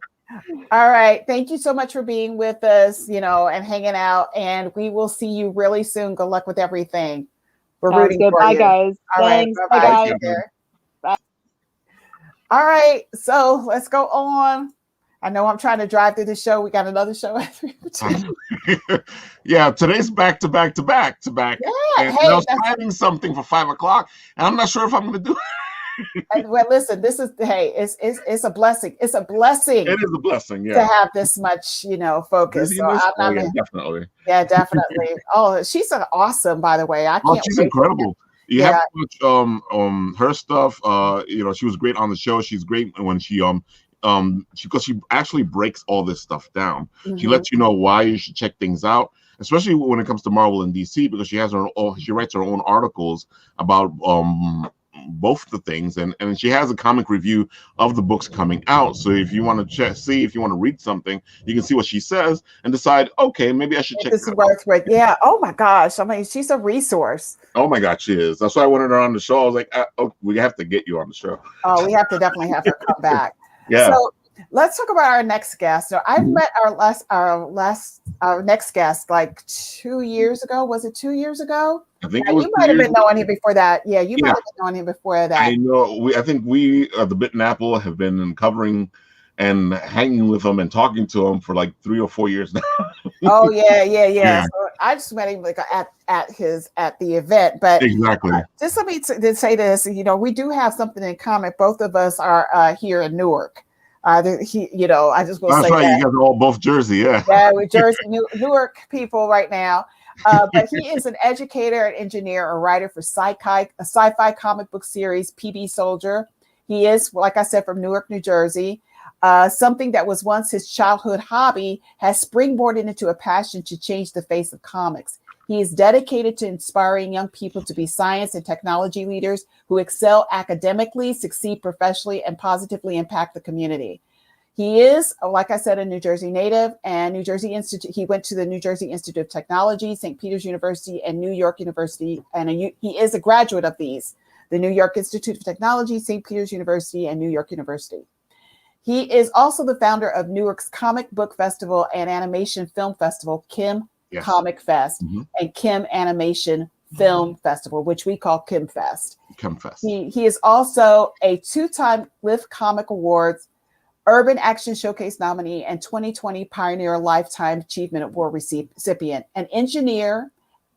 All right. Thank you so much for being with us, and hanging out. And we will see you really soon. Good luck with everything. We're rooting for Bye, you. guys. All Thanks. Right. Bye, guys. Bye. All right. So let's go on. I know I'm trying to drive through the show. We got another show at 3:00. Yeah, today's back to back. Yeah. And I was planning something for 5 o'clock, and I'm not sure if I'm going to do it. And well, listen, this is it's a blessing. It's a blessing. It is a blessing, to have this much, focus. So definitely. Yeah, definitely. Oh, she's awesome, by the way. She's incredible. You have to watch her stuff. She was great on the show. She's great when she because she actually breaks all this stuff down. Mm-hmm. She lets you know why you should check things out, especially when it comes to Marvel and DC, because she writes her own articles about both the things, and she has a comic review of the books coming out. So if you want to see if you want to read something, you can see what she says and decide, okay, maybe I should check this worth it. Yeah. Oh my gosh. I mean, she's a resource. Oh my God, she is. That's why I wanted her on the show. I was like, we have to get you on the show. Oh, we have to definitely have her come back. Yeah. So let's talk about our next guest. So I met our next guest like 2 years ago. Was it 2 years ago? I think it was. You might have been knowing him before that. Yeah, you might have been knowing him before that. I know. I think we, the Bitten Apple, have been covering and hanging with him and talking to him for like 3 or 4 years now. Oh yeah. So I just met him like at the event, but exactly. Just let me say this. You know, we do have something in common. Both of us are here in Newark. I just will say right. that. You guys are all both Jersey, yeah. Yeah, we're Jersey, Newark people right now. But he is an educator, an engineer, a writer for Sci-Fi comic book series PB Soldier. He is, like I said, from Newark, New Jersey. Something that was once his childhood hobby has springboarded into a passion to change the face of comics. He is dedicated to inspiring young people to be science and technology leaders who excel academically, succeed professionally, and positively impact the community. He is, like I said, a New Jersey native and New Jersey Institute. He went to the New Jersey Institute of Technology, St. Peter's University, and New York University. And he is a graduate of these, the New York Institute of Technology, St. Peter's University, and New York University. He is also the founder of Newark's Comic Book Festival and Animation Film Festival, Kim Comic Fest, and Kim Animation Film Festival, which we call Kim Fest. Kim Fest. He is also a 2-time Lift Comic Awards Urban Action Showcase nominee and 2020 Pioneer Lifetime Achievement Award recipient, an engineer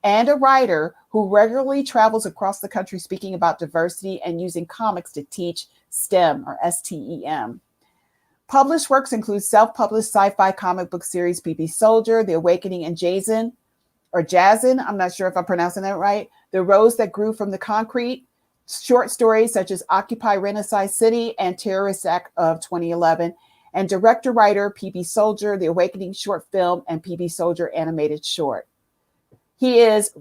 and a writer who regularly travels across the country speaking about diversity and using comics to teach STEM or STEM. Published works include self-published sci-fi comic book series PB Soldier, The Awakening and Jason, I'm not sure if I'm pronouncing that right, The Rose That Grew from the Concrete, short stories such as Occupy Renaissance City and Terrorist Act of 2011, and director-writer PB Soldier, The Awakening short film, and PB Soldier animated short. He is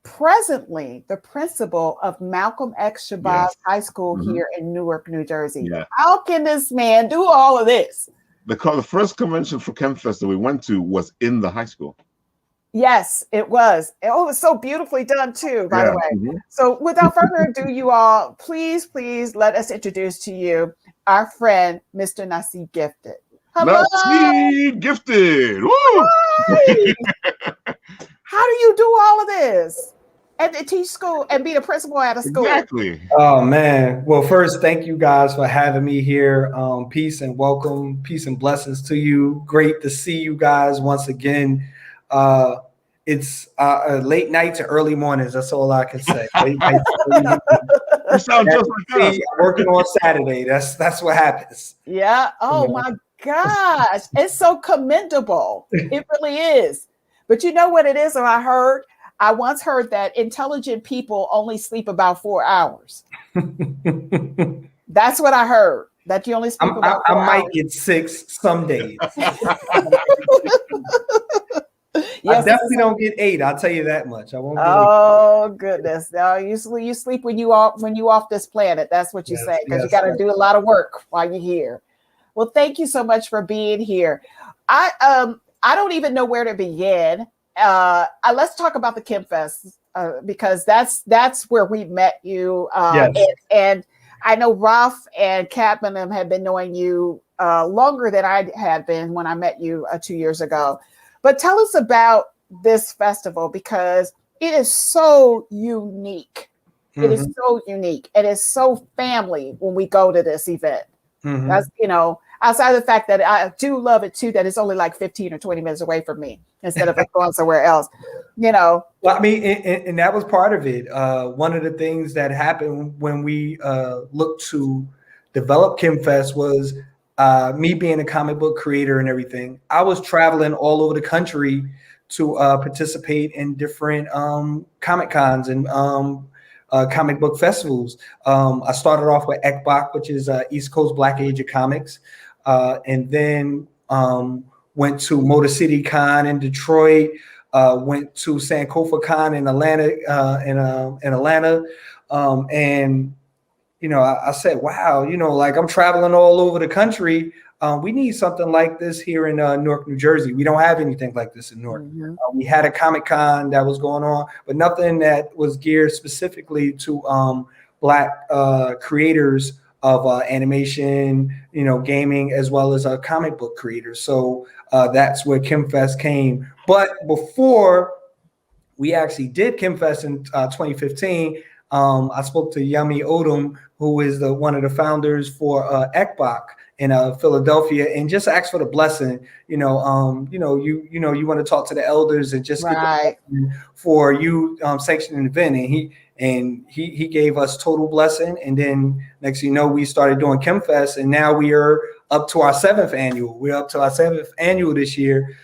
presently the principal of Malcolm X Shabazz High School here in Newark, New Jersey. Yeah. How can this man do all of this? The first convention for ChemFest that we went to was in the high school. Yes, it was. Oh, it was so beautifully done too, by the way. So without further ado, you all, please let us introduce to you our friend, Mr. NASEED Gifted. Hello. NASEED Gifted. Woo! Hi. How do you do all of this and teach school and be the principal at a school? Exactly. Oh man. Well, first, thank you guys for having me here. Peace and welcome. Peace and blessings to you. Great to see you guys once again. It's late nights and early mornings. That's all I can say. Late nights, early mornings. You sound just like us. Working on Saturday. That's what happens. Yeah. Oh my gosh. It's so commendable. It really is. But you know what it is? And I once heard that intelligent people only sleep about 4 hours. That's what I heard. That you only sleep about 4 hours. I might get 6 some days. Yes, I definitely don't get 8. I'll tell you that much. I won't. Oh goodness! No, you sleep when you off this planet. That's what you say, because you got to do a lot of work while you're here. Well, thank you so much for being here. I don't even know where to begin. Let's talk about the Kim Fest because that's where we met you. And I know Ralph and Kathryn have been knowing you longer than I had been when I met you 2 years ago. But tell us about this festival because it is so unique. It is so unique. It is so family when we go to this event. That's, outside of the fact that I do love it too, that it's only like 15 or 20 minutes away from me instead of going somewhere else, Well, I mean, and that was part of it. One of the things that happened when we looked to develop KimFest was me being a comic book creator and everything. I was traveling all over the country to participate in different Comic Cons and comic book festivals. I started off with ECBAC, which is East Coast Black Age of Comics, and then went to Motor City Con in Detroit, went to Sankofa Con in Atlanta, and I said, wow, like I'm traveling all over the country. We need something like this here in Newark, New Jersey. We don't have anything like this in Newark. We had a Comic-Con that was going on, but nothing that was geared specifically to Black creators of animation, gaming, as well as comic book creators. So that's where KimFest came. But before we actually did KimFest in 2015, I spoke to Yami Odom, who is one of the founders for ECBOC in Philadelphia, and just asked for the blessing. You want to talk to the elders and just get the blessing for you sanctioning the event, and he gave us total blessing. And then next, we started doing KimFest, and now we are up to our 7th annual. We're up to our 7th annual this year.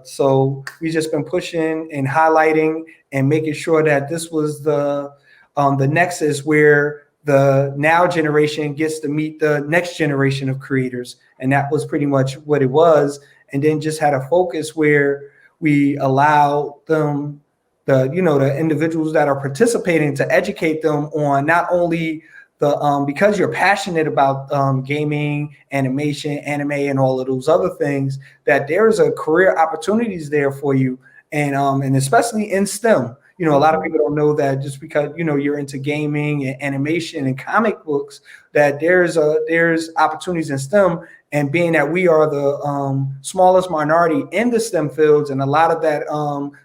So we've just been pushing and highlighting and making sure that this was the nexus where the now generation gets to meet the next generation of creators. And that was pretty much what it was. And then just had a focus where we allow them, the individuals that are participating, to educate them on not only because you're passionate about gaming, animation, anime, and all of those other things, that there's a career opportunities there for you. And especially in STEM. A lot of people don't know that just because, you're into gaming and animation and comic books, that there's opportunities in STEM. And being that we are the smallest minority in the STEM fields, and a lot of that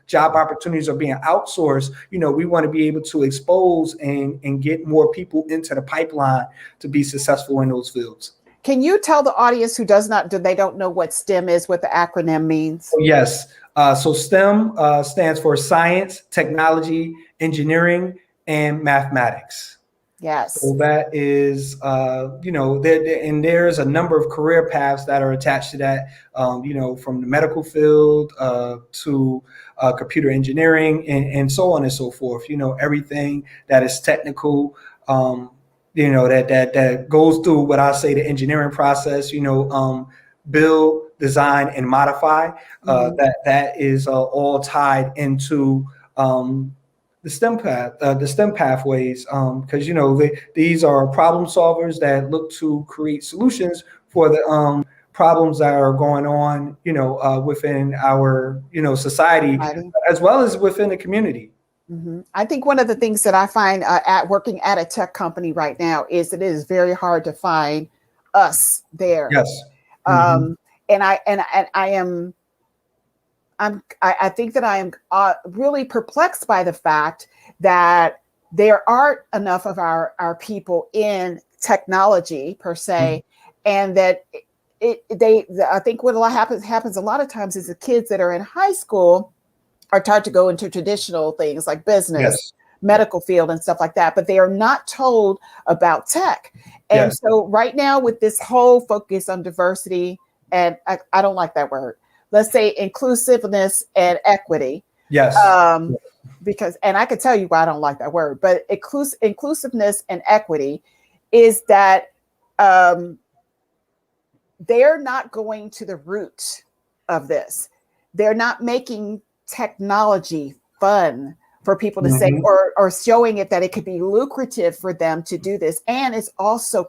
job opportunities are being outsourced, we want to be able to expose and get more people into the pipeline to be successful in those fields. Can you tell the audience who they don't know what STEM is, what the acronym means? Yes. So STEM stands for science, technology, engineering, and mathematics. Yes. So that is, and there's a number of career paths that are attached to that, from the medical field to computer engineering and so on and so forth. Everything that is technical, that goes through what I say the engineering process, build, design, and modify. That is all tied into the STEM path, the STEM pathways, because these are problem solvers that look to create solutions for the problems that are going on, within our society, as well as within the community. I think one of the things that I find at working at a tech company right now is that it is very hard to find us there. Yes. And I think that I am really perplexed by the fact that there aren't enough of our people in technology per se, and that I think what happens a lot of times is the kids that are in high school are taught to go into traditional things like business, medical field, and stuff like that, but they are not told about tech. And so right now, with this whole focus on diversity, and I don't like that word, let's say inclusiveness and equity. Yes. Because, and I could tell you why I don't like that word, but inclusiveness and equity is that they're not going to the root of this. They're not making technology fun for people to say, or showing it that it could be lucrative for them to do this. And it's also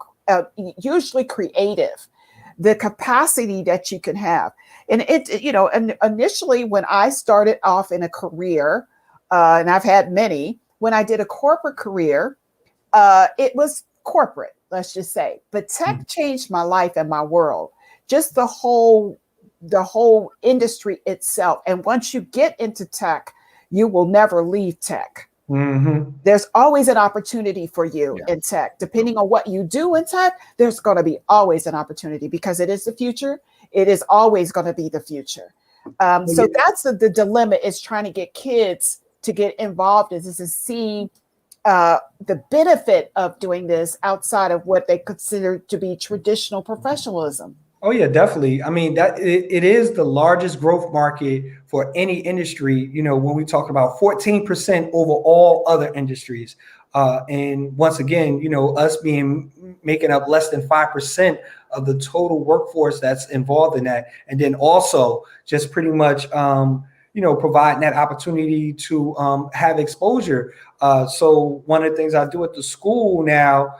usually creative, the capacity that you can have. And and initially when I started off in a career, and I've had many, when I did a corporate career, it was corporate, let's just say, but tech changed my life and my world, just the whole industry itself. And once you get into tech, you will never leave tech. There's always an opportunity for you in tech. Depending on what you do in tech, there's going to be always an opportunity, because it is the future. It is always going to be the future. So that's the dilemma, is trying to get kids to get involved, is to see the benefit of doing this outside of what they consider to be traditional professionalism. Oh yeah, definitely. I mean, that it is the largest growth market for any industry. When we talk about 14% over all other industries, and once again, us making up less than 5% of the total workforce that's involved in that, and then also just pretty much providing that opportunity to have exposure. So one of the things I do at the school now,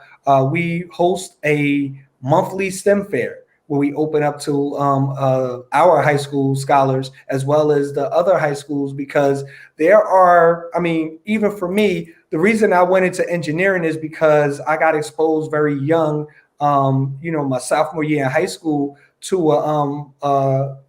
we host a monthly STEM fair where we open up to our high school scholars as well as the other high schools, because there are, I mean, even for me, the reason I went into engineering is because I got exposed very young, my sophomore year in high school, to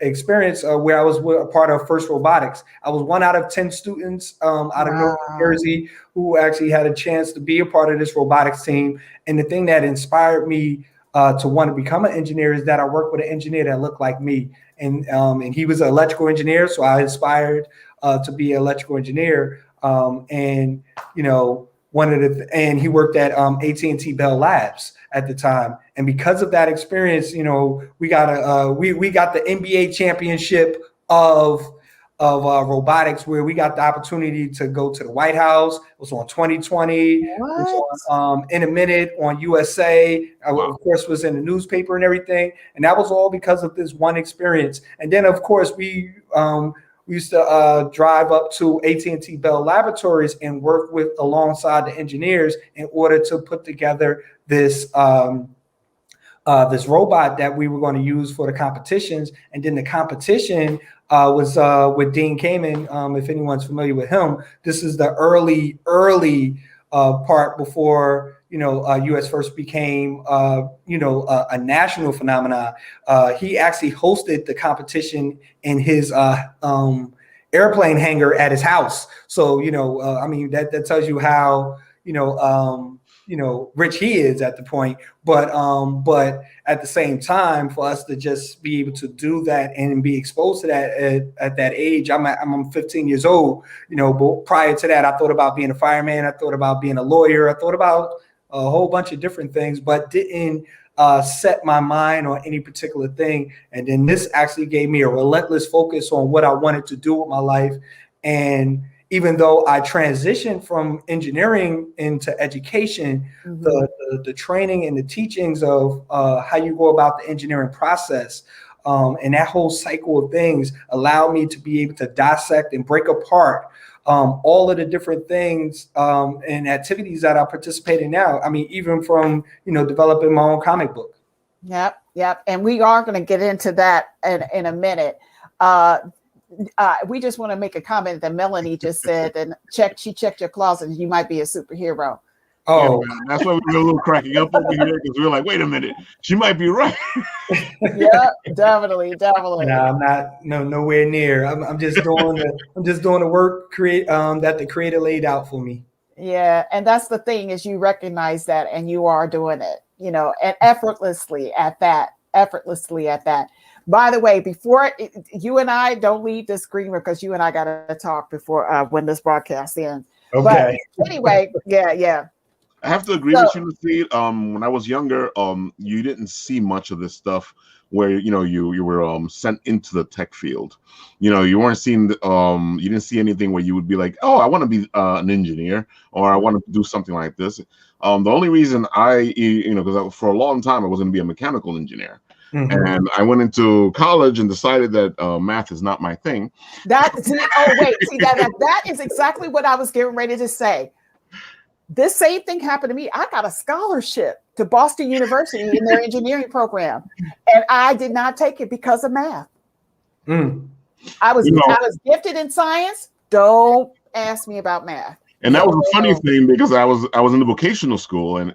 experience where I was a part of FIRST Robotics. I was 1 out of 10 students out of North Jersey who actually had a chance to be a part of this robotics team. And the thing that inspired me to want to become an engineer is that I worked with an engineer that looked like me. And he was an electrical engineer, so I aspired to be an electrical engineer. And he worked at AT&T Bell Labs at the time, and because of that experience, we got the NBA championship of robotics, where we got the opportunity to go to the White House. It was on 2020. It was on, In a Minute on USA. Of course, was in the newspaper and everything, and that was all because of this one experience. And then, of course, we used to drive up to AT&T Bell Laboratories and work alongside the engineers in order to put together this this robot that we were going to use for the competitions. And then the competition was with Dean Kamen. If anyone's familiar with him, this is the early part before US First became a national phenomenon. He actually hosted the competition in his airplane hangar at his house. So that tells you how rich he is at the point. But at the same time, for us to just be able to do that and be exposed to that at that age, I'm 15 years old. But prior to that, I thought about being a fireman. I thought about being a lawyer. I thought about a whole bunch of different things, but didn't set my mind on any particular thing. And then this actually gave me a relentless focus on what I wanted to do with my life. And even though I transitioned from engineering into education, the training and the teachings of how you go about the engineering process and that whole cycle of things allowed me to be able to dissect and break apart all of the different things and activities that I participate in now. I mean, even from, developing my own comic book. Yep. And we are going to get into that in a minute. We just want to make a comment that Melanie just said, and she checked your closet, and you might be a superhero. Oh, yeah, that's why we were a little cracking up over here, because we were like, wait a minute, she might be right. Yeah, definitely. No, I'm not. No, nowhere near. I'm just doing the work that the creator laid out for me. Yeah, and that's the thing, is you recognize that, and you are doing it, and effortlessly at that. By the way, before you and I don't leave this green room, because you and I got to talk before when this broadcast ends. Okay. But anyway, yeah. I have to agree with you, Steve. When I was younger, you didn't see much of this stuff where you were sent into the tech field. You weren't seeing you didn't see anything where you would be like, oh, I want to be an engineer, or I want to do something like this. The only reason because for a long time I was going to be a mechanical engineer. Mm-hmm. And I went into college and decided that math is not my thing. That is exactly what I was getting ready to say. This same thing happened to me. I got a scholarship to Boston University in their engineering program, and I did not take it because of math. I was gifted in science. Don't ask me about math. And that was a funny thing, because I was in the vocational school, and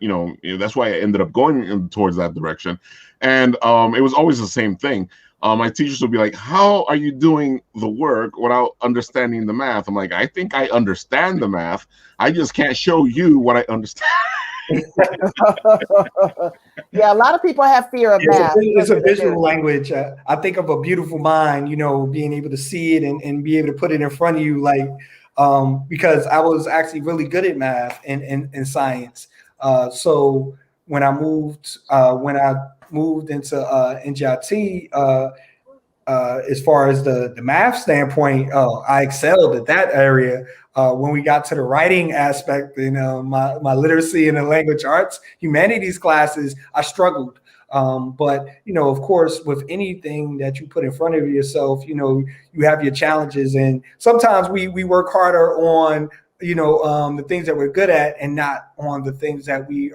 that's why I ended up going towards that direction. And it was always the same thing. My teachers would be like, how are you doing the work without understanding the math? I'm like, I think I understand the math. I just can't show you what I understand. Yeah, a lot of people have fear of math. It's a visual language. I think of a beautiful mind, being able to see it and be able to put it in front of you, because I was actually really good at math and science. So when I moved into NGIT, as far as the math standpoint, I excelled at that area. When we got to the writing aspect and my literacy in the language arts, humanities classes, I struggled. But of course, with anything that you put in front of yourself, you have your challenges, and sometimes we work harder on the things that we're good at and not on the things that we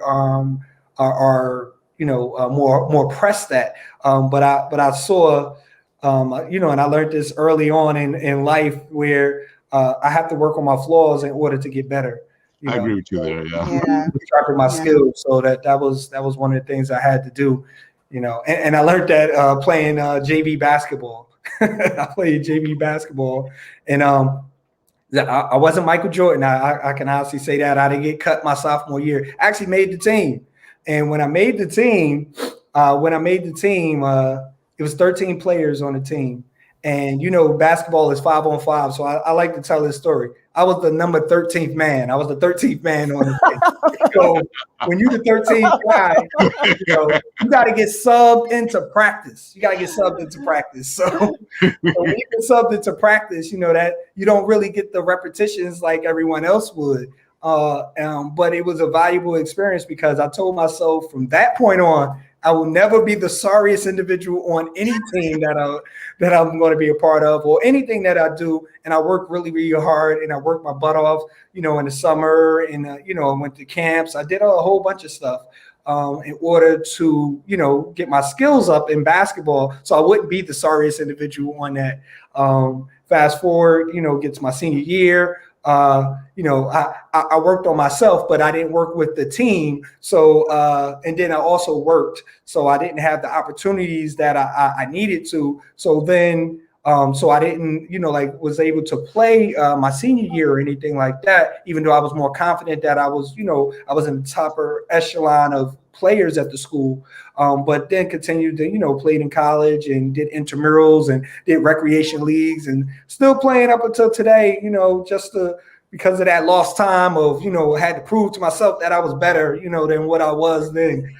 are more pressed at. But I saw, and I learned this early on in life where I have to work on my flaws in order to get better. I agree with you there. Yeah. Sharpen my skills. So that was one of the things I had to do. And I learned that playing JV basketball. I played JV basketball, and I wasn't Michael Jordan. I can honestly say that I didn't get cut my sophomore year. I actually made the team, and when I made the team, it was 13 players on the team. And basketball is 5-on-5, so I like to tell this story. I was the number 13th man. I was the 13th man on the team. So when you're the 13th guy, you got to get subbed into practice. So when you get subbed into practice, that you don't really get the repetitions like everyone else would. But it was a valuable experience because I told myself from that point on, I will never be the sorriest individual on any team that I'm going to be a part of or anything that I do. And I work really, really hard, and I work my butt off, in the summer, and I went to camps. I did a whole bunch of stuff in order to, get my skills up in basketball. So I wouldn't be the sorriest individual on that. Fast forward, gets my senior year. I worked on myself, but I didn't work with the team. So, and then I also worked, so I didn't have the opportunities that I needed to. So then, so I didn't, was able to play my senior year or anything like that, even though I was more confident that I was in the topper echelon of players at the school. But then continued to, played in college and did intramurals and did recreation leagues and still playing up until today, because of that lost time of, had to prove to myself that I was better, than what I was then.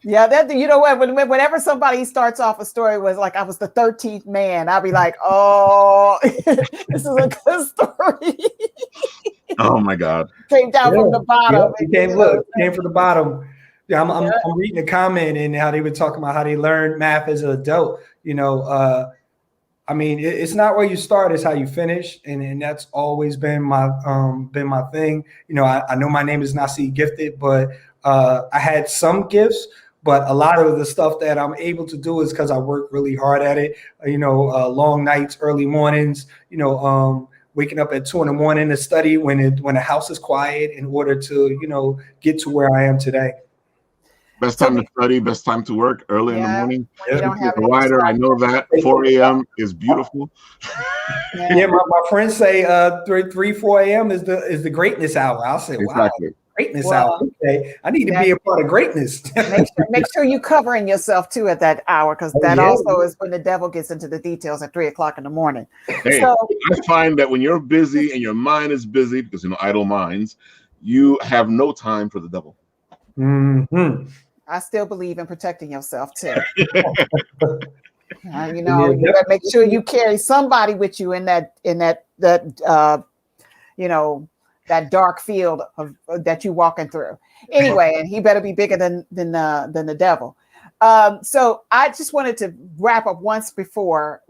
Yeah, that you know what? Whenever somebody starts off a story with like I was the 13th man, I'll be like, oh, this is a good story. Oh my God! Came down from the bottom. Came from the bottom. Yeah, I'm reading the comment and how they were talking about how they learned math as an adult. I mean, it's not where you start; it's how you finish, and that's always been my thing. I know my name is NASEED Gifted, but I had some gifts, but a lot of the stuff that I'm able to do is because I work really hard at it. Long nights, early mornings. Waking up at 2 a.m. to study when the house is quiet in order to get to where I am today. Best time to study, best time to work, early in the morning. You don't have a writer, I know that 4 a.m. is beautiful. Yeah, my friends say 4 a.m. is the greatness hour. I'll say, exactly. Wow. Greatness hour. Okay, I need to be a part of greatness. make sure you covering yourself too at that hour, because that also is when the devil gets into the details at 3 o'clock in the morning. Hey, so, I find that when you're busy and your mind is busy, because idle minds, you have no time for the devil. Mm-hmm. I still believe in protecting yourself too. You better make sure you carry somebody with you in that that dark field that you walking through. Anyway, and he better be bigger than the devil. So I just wanted to wrap up once before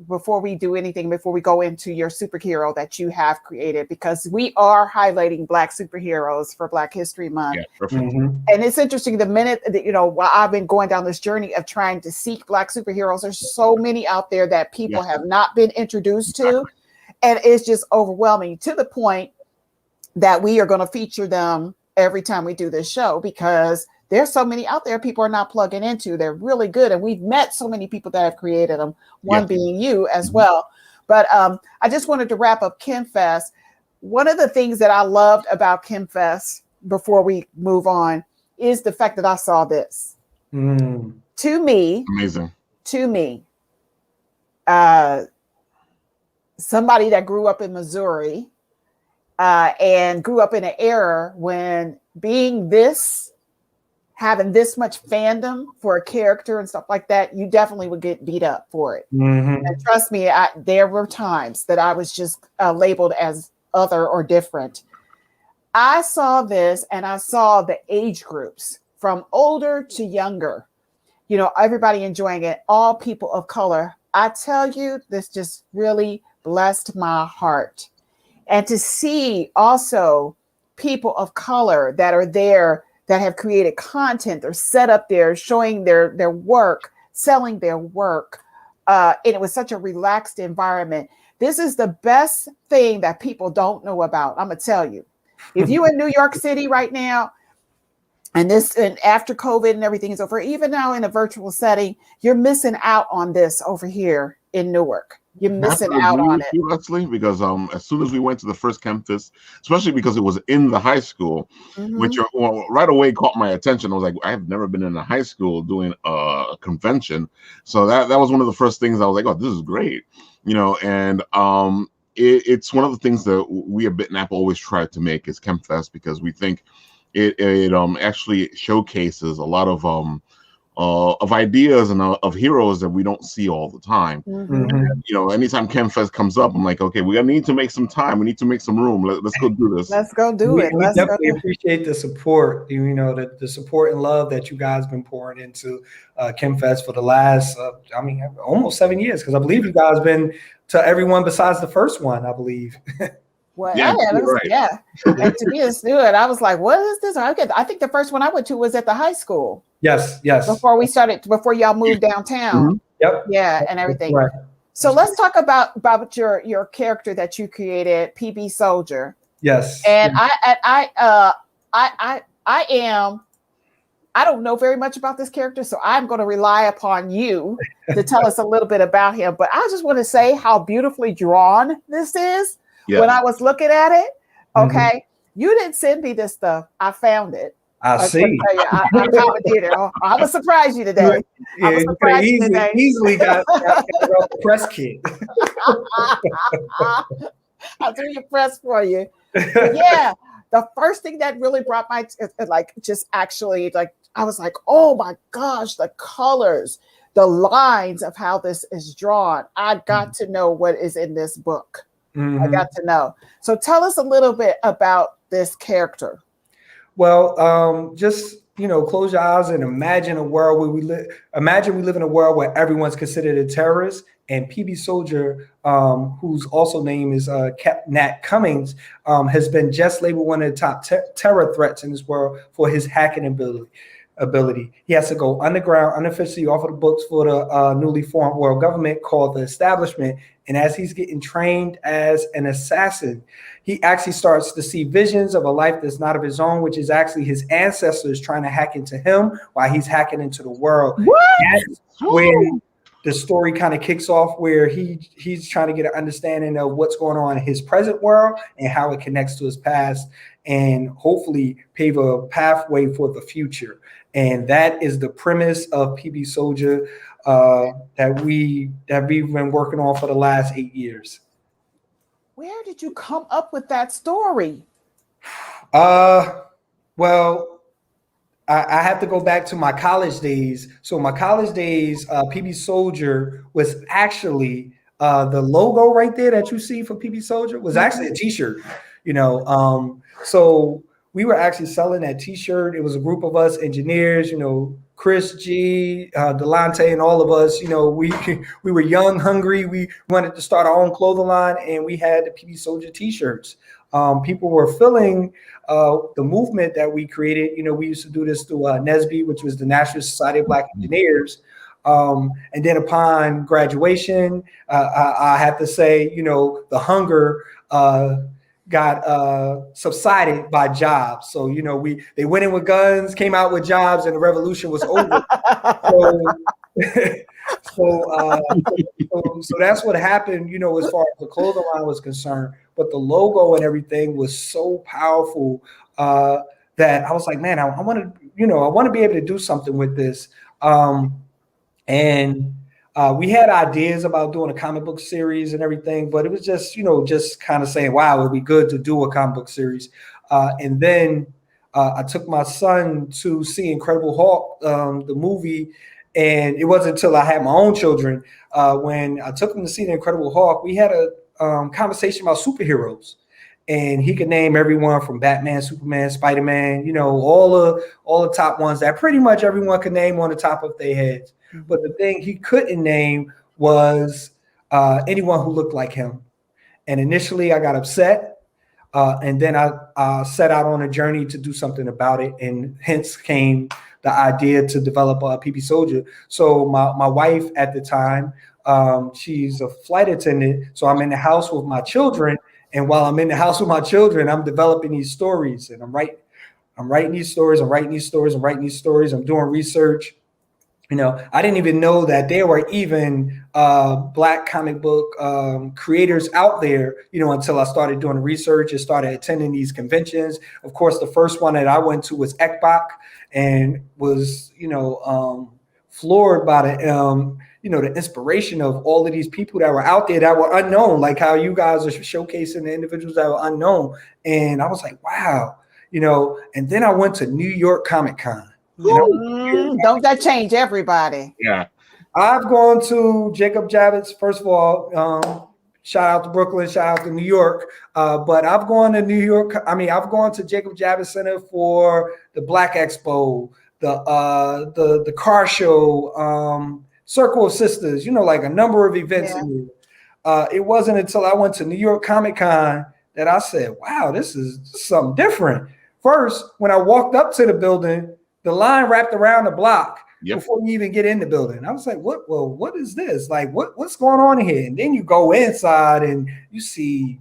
we do anything, before we go into your superhero that you have created, because we are highlighting Black superheroes for Black History Month. Yeah, perfect. Mm-hmm. And it's interesting, the minute that, while I've been going down this journey of trying to seek Black superheroes, there's so many out there that people have not been introduced to. And it's just overwhelming to the point that we are going to feature them every time we do this show, because there's so many out there people are not plugging into. They're really good. And we've met so many people that have created them, one being you as well. But I just wanted to wrap up KimFest. One of the things that I loved about KimFest, before we move on, is the fact that I saw this. To me, amazing. To me, somebody that grew up in Missouri, and grew up in an era when having this much fandom for a character and stuff like that, you definitely would get beat up for it. Mm-hmm. And trust me, there were times that I was just labeled as other or different. I saw this and I saw the age groups from older to younger, everybody enjoying it, all people of color. I tell you, this just really blessed my heart. And to see also people of color that are there that have created content. They're set up there showing their work, selling their work. And it was such a relaxed environment. This is the best thing that people don't know about. I'm going to tell you. If you're in New York City right now, and after COVID and everything is over, even now in a virtual setting, you're missing out on this over here in Newark. You're missing out on it. Leslie, because as soon as we went to the first Chemfest, especially because it was in the high school, which right away caught my attention. I was like, I have never been in a high school doing a convention, so that was one of the first things I was like, oh, this is great, and it's one of the things that we at Bitten Apple always try to make is Chemfest, because we think it actually showcases a lot of ideas and of heroes that we don't see all the time. And, anytime Chemfest comes up, I'm like, okay, we need to make some time. We need to make some room. Let's go do this. Let's go do it. We definitely appreciate the support, the support and love that you guys been pouring into Chemfest for the last, almost 7 years, because I believe you guys been to everyone besides the first one, I believe. Well, yeah. And to be a student, I was like, what is this? I think the first one I went to was at the high school. Yes. Before y'all moved downtown. Yep. Yeah, and everything. Right. So let's talk about your character that you created, PB Soldier. Yes. And I don't know very much about this character, so I'm going to rely upon you to tell us a little bit about him. But I just want to say how beautifully drawn this is. Yes. When I was looking at it, okay, you didn't send me this stuff. I found it. I see. I commented it. I was surprised you today. Yeah, easily got a press kit. I'll do your press for you. But yeah, the first thing that really brought my I was like, oh my gosh, the colors, the lines of how this is drawn. I got to know what is in this book. I got to know. So tell us a little bit about this character. Well, just close your eyes and imagine a world where we live. Imagine we live in a world where everyone's considered a terrorist, and PB Soldier, whose also name is Nat Cummings, has been just labeled one of the top terror threats in this world for his hacking ability. He has to go underground, unofficially off of the books for the newly formed world government called the Establishment. And as he's getting trained as an assassin, he actually starts to see visions of a life that's not of his own, which is actually his ancestors trying to hack into him while he's hacking into the world. That's when the story kind of kicks off, where he's trying to get an understanding of what's going on in his present world and how it connects to his past, and hopefully pave a pathway for the future. And that is the premise of PB Soldier that we've been working on for the last 8 years. Where did you come up with that story? Well, I have to go back to my college days. So my college days, PB Soldier was actually the logo right there that you see for PB Soldier was actually a t-shirt, so we were actually selling that t-shirt. It was a group of us engineers, Chris G, Delante, and all of us. We were young, hungry. We wanted to start our own clothing line, and we had the PB Soldier t-shirts. People were feeling the movement that we created. We used to do this through NASEED, which was the National Society of Black Engineers. And then upon graduation, I have to say, the hunger got subsided by jobs. So, they went in with guns, came out with jobs, and the revolution was over. So that's what happened, as far as the clothing line was concerned. But the logo and everything was so powerful that I was like, man, I want to be able to do something with this. And we had ideas about doing a comic book series and everything, but it was just, just kind of saying, wow, it'd be good to do a comic book series. And then I took my son to see Incredible Hulk, the movie. And it wasn't until I had my own children, when I took him to see the Incredible Hulk, we had a conversation about superheroes. And he could name everyone from Batman, Superman, Spider-Man, all the top ones that pretty much everyone could name on the top of their heads. But the thing he couldn't name was anyone who looked like him. And initially I got upset. And then I set out on a journey to do something about it, and hence came the idea to develop PB Soldier. So my wife at the time, she's a flight attendant, so I'm in the house with my children, and while I'm in the house with my children, I'm developing these stories, and I'm writing these stories, I'm doing research. You know, I didn't even know that there were even Black comic book creators out there, you know, until I started doing research and started attending these conventions. Of course, the first one that I went to was ECBOC, and was, you know, floored by the, you know, the inspiration of all of these people that were out there that were unknown, like how you guys are showcasing the individuals that were unknown. And I was like, wow, you know, and then I went to New York Comic Con. Don't that change everybody? Yeah. I've gone to Jacob Javits, first of all, shout out to Brooklyn, shout out to New York. But I've gone to New York. I mean, I've gone to Jacob Javits Center for the Black Expo, the car show, Circle of Sisters, you know, like a number of events. Yeah. It wasn't until I went to New York Comic Con that I said, wow, this is something different. First, when I walked up to the building, the line wrapped around the block before you even get in the building. I was like, what? Well, what is this? Like, what's going on here? And then you go inside and you see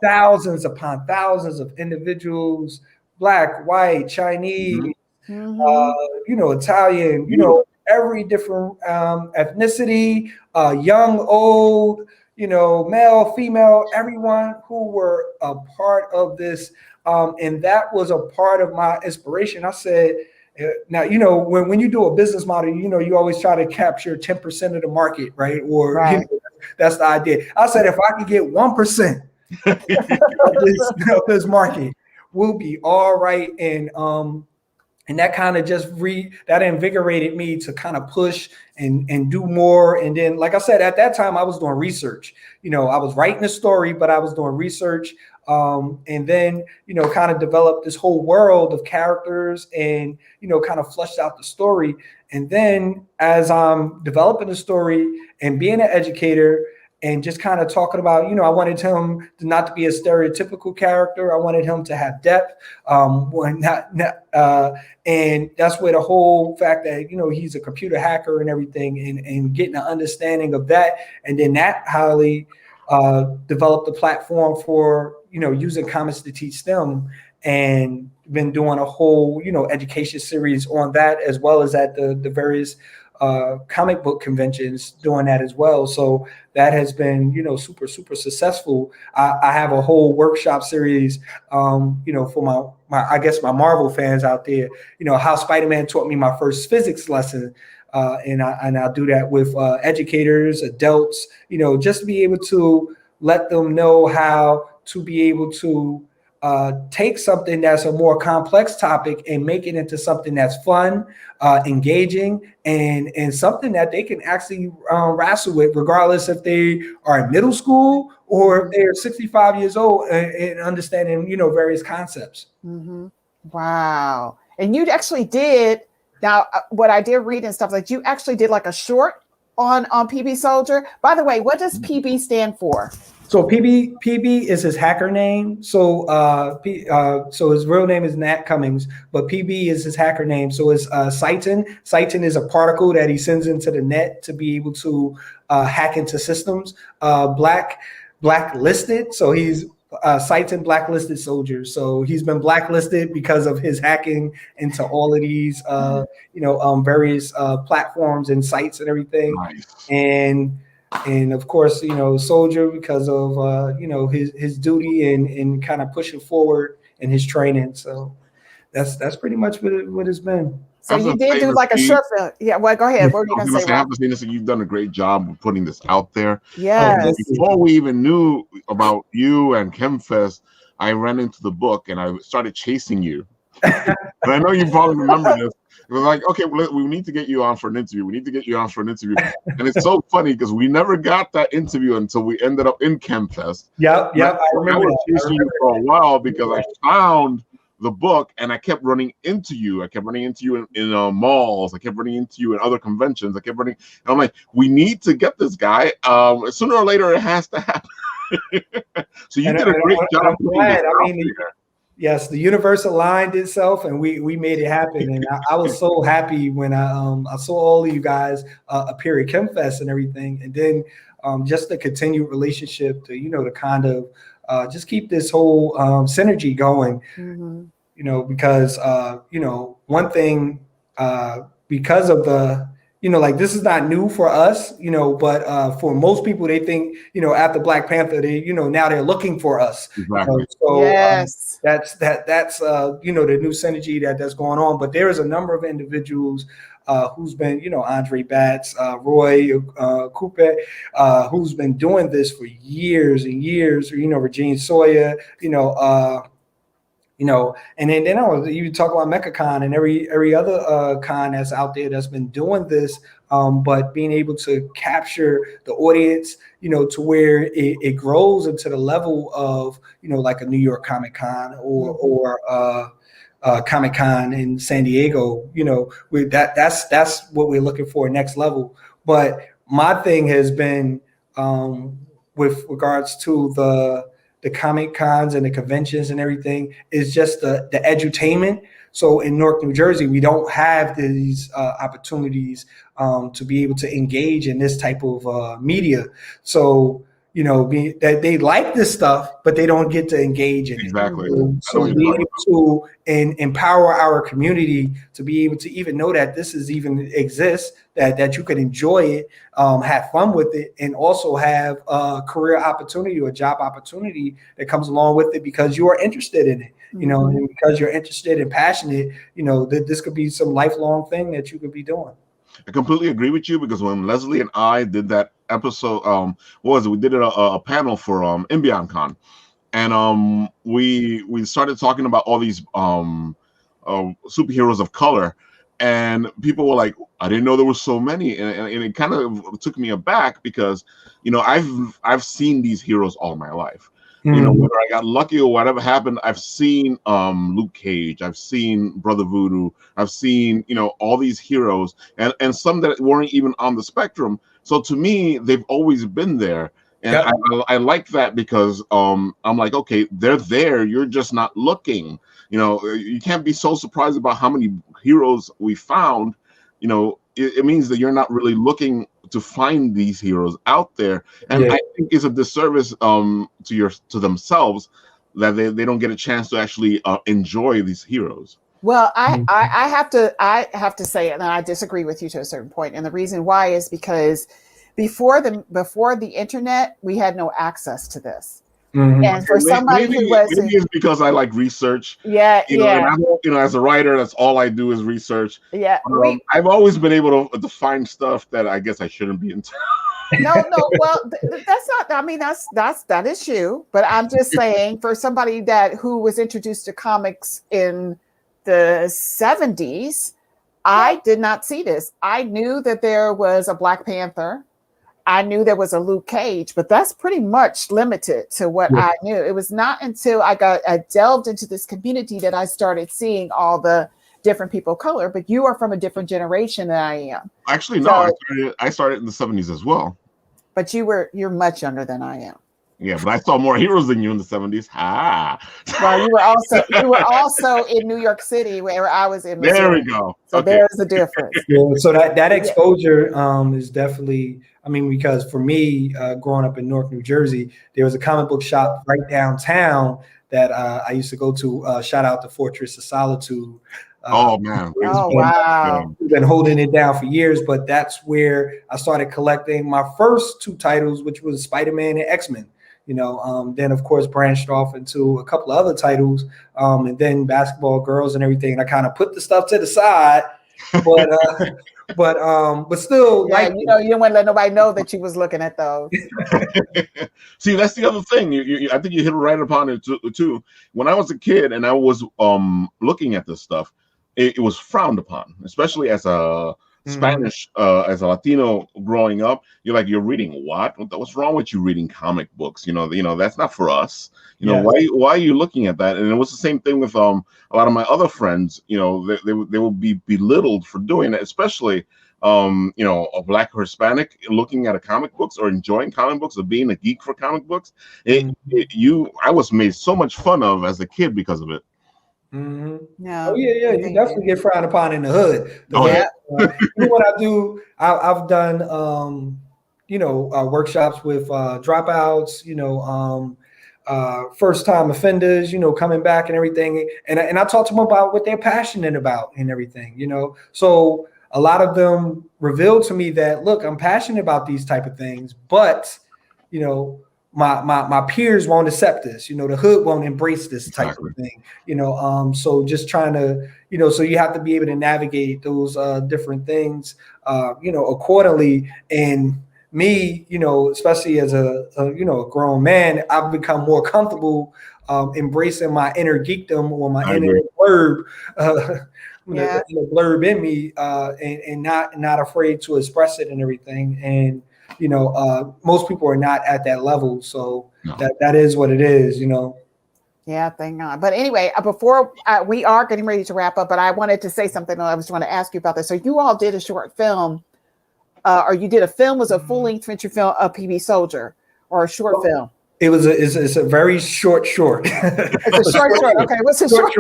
thousands upon thousands of individuals, Black, white, Chinese, you know, Italian, you know, every different ethnicity, young, old, you know, male, female, everyone who were a part of this. And that was a part of my inspiration. I said, now, you know, when you do a business model, you know, you always try to capture 10% of the market, right? Or you know, that's the idea. I said, if I could get 1% of this market, we'll be all right. And that kind of just that invigorated me to kind of push and do more. And then, like I said, at that time, I was doing research. You know, I was writing a story, but I was doing research. And then, you know, kind of developed this whole world of characters and, you know, kind of fleshed out the story. And then as I'm developing the story and being an educator and just kind of talking about, you know, I wanted him to not to be a stereotypical character. I wanted him to have depth. And that's where the whole fact that, you know, he's a computer hacker and everything, and getting an understanding of that. And then that highly developed a platform for, you know, using comics to teach STEM, and been doing a whole, you know, education series on that, as well as at the various comic book conventions doing that as well. So that has been, you know, super successful. I have a whole workshop series, you know, for my I guess my Marvel fans out there, you know, how Spider-Man taught me my first physics lesson. And I'll do that with educators, adults, you know, just to be able to let them know how to be able to take something that's a more complex topic and make it into something that's fun, engaging, and something that they can actually wrestle with, regardless if they are in middle school or if they're 65 years old, and understanding, you know, various concepts. Wow. And you actually did. Now, what I did read and stuff, like you actually did like a short on PB Soldier. By the way, what does PB stand for? So PB is his hacker name. So so his real name is Nat Cummings, but PB is his hacker name. So it's Citon. Citon is a particle that he sends into the net to be able to hack into systems. Blacklisted. So he's Citon Blacklisted Soldier. So he's been blacklisted because of his hacking into all of these, you know, various platforms and sites and everything. Nice. And of course, you know, Soldier because of you know, his duty and kind of pushing forward in his training. So that's pretty much what it's been. So you did do like a short film. Yeah, well, go ahead. What were you going to say? I have to say this, you've done a great job of putting this out there. Yes. Before we even knew about you and ChemFest, I ran into the book and I started chasing you. But I know you probably remember this. It was like, okay, we need to get you on for an interview. And it's so funny because we never got that interview until we ended up in ChemFest. Yep. I remember. I was chasing you for a while because I found the book and I kept running into you. I kept running into you in malls. I kept running into you in other conventions. And I'm like, we need to get this guy. Sooner or later, it has to happen. So you did a great job. I'm glad. I mean, yes, the universe aligned itself, and we made it happen. And I was so happy when I saw all of you guys appear at ChemFest and everything, and then just the continued relationship to to kind of just keep this whole synergy going. Because one thing because of the like this is not new for us, but for most people, they think, after Black Panther, they, now they're looking for us. Exactly. So yes. That's the new synergy that's going on. But there is a number of individuals who's been, Andre Batts, Roy Coupe, who's been doing this for years and years, Regine Sawyer, and then I was you talk about MechaCon and every other con that's out there that's been doing this, but being able to capture the audience, to where it grows into the level of, like a New York Comic Con or Comic Con in San Diego, with that's what we're looking for, next level. But my thing has been with regards to the Comic Cons and the conventions and everything is just the edutainment. So in Newark, New Jersey, we don't have these opportunities to be able to engage in this type of media. So, that they like this stuff, but they don't get to engage in it. Exactly. So being able to empower our community to be able to even know that this is even exists, that you can enjoy it, have fun with it, and also have a career opportunity or a job opportunity that comes along with it because you are interested in it, and because you're interested and passionate, that this could be some lifelong thing that you could be doing. I completely agree with you, because when Leslie and I did that episode, what was it? We did a panel for Imbion Con, and we started talking about all these superheroes of color, and people were like, I didn't know there were so many, and it kind of took me aback because I've seen these heroes all my life. Whether I got lucky or whatever happened, I've seen Luke Cage, I've seen Brother Voodoo, I've seen all these heroes, and some that weren't even on the spectrum. So to me, they've always been there, and I like that because I'm like, okay, they're there. You're just not looking. You can't be so surprised about how many heroes we found. It means that you're not really looking to find these heroes out there, and I think it's a disservice to themselves that they don't get a chance to actually enjoy these heroes. Well, I have to say, and I disagree with you to a certain point, and the reason why is because before the internet, we had no access to this. And for somebody who was, maybe it's because I like research. And as a writer, that's all I do is research. I've always been able to find stuff that I guess I shouldn't be into. No, well, that's not. I mean, that is you. But I'm just saying, for somebody who was introduced to comics in the 70s, I did not see this. I knew that there was a Black Panther. I knew there was a Luke Cage, but that's pretty much limited to what I knew. It was not until I delved into this community that I started seeing all the different people of color. But you are from a different generation than I am. Actually, no, I started in the 70s as well. But you're much younger than I am. Yeah, but I saw more heroes than you in the 70s. Well, you were also in New York City, where I was in Missouri. There we go. So there's the difference. So that exposure is definitely, because for me, growing up in Newark, New Jersey, there was a comic book shop right downtown that I used to go to. Shout out to Fortress of Solitude. Oh man! Wow! We've been holding it down for years, but that's where I started collecting my first two titles, which was Spider-Man and X-Men. Then of course branched off into a couple of other titles, and then Basketball Girls and everything. And I kind of put the stuff to the side, but still, you didn't want to let nobody know that you was looking at those. See, that's the other thing. I think you hit right upon it too. When I was a kid and I was looking at this stuff, it was frowned upon, especially as a Spanish, as a Latino growing up. You're reading what? What's wrong with you reading comic books? That's not for us. Why are you looking at that? And it was the same thing with a lot of my other friends. They will be belittled for doing it, especially a Black or Hispanic looking at a comic books or enjoying comic books or being a geek for comic books, I was made so much fun of as a kid because of it. Mm-hmm. No. Oh yeah. You definitely get frowned upon in the hood. What I do, I've done, workshops with dropouts, first time offenders, coming back and everything. And I talk to them about what they're passionate about and everything, So a lot of them revealed to me that, look, I'm passionate about these type of things, but, my peers won't accept this, the hood won't embrace this type of thing, so just trying to, so you have to be able to navigate those different things, accordingly. And me, especially as a grown man, I've become more comfortable embracing my inner geekdom or my inner blurb, the blurb in me, and not afraid to express it and everything. And most people are not at that level, so that is what it is, Yeah, thank God. But anyway, before we are getting ready to wrap up, but I wanted to say something. I was trying to ask you about this. So you all did a short film, or you did a film, was a full-length feature film of PB Soldier, or a short film? It's a very short. It's a short. Okay, what's a short?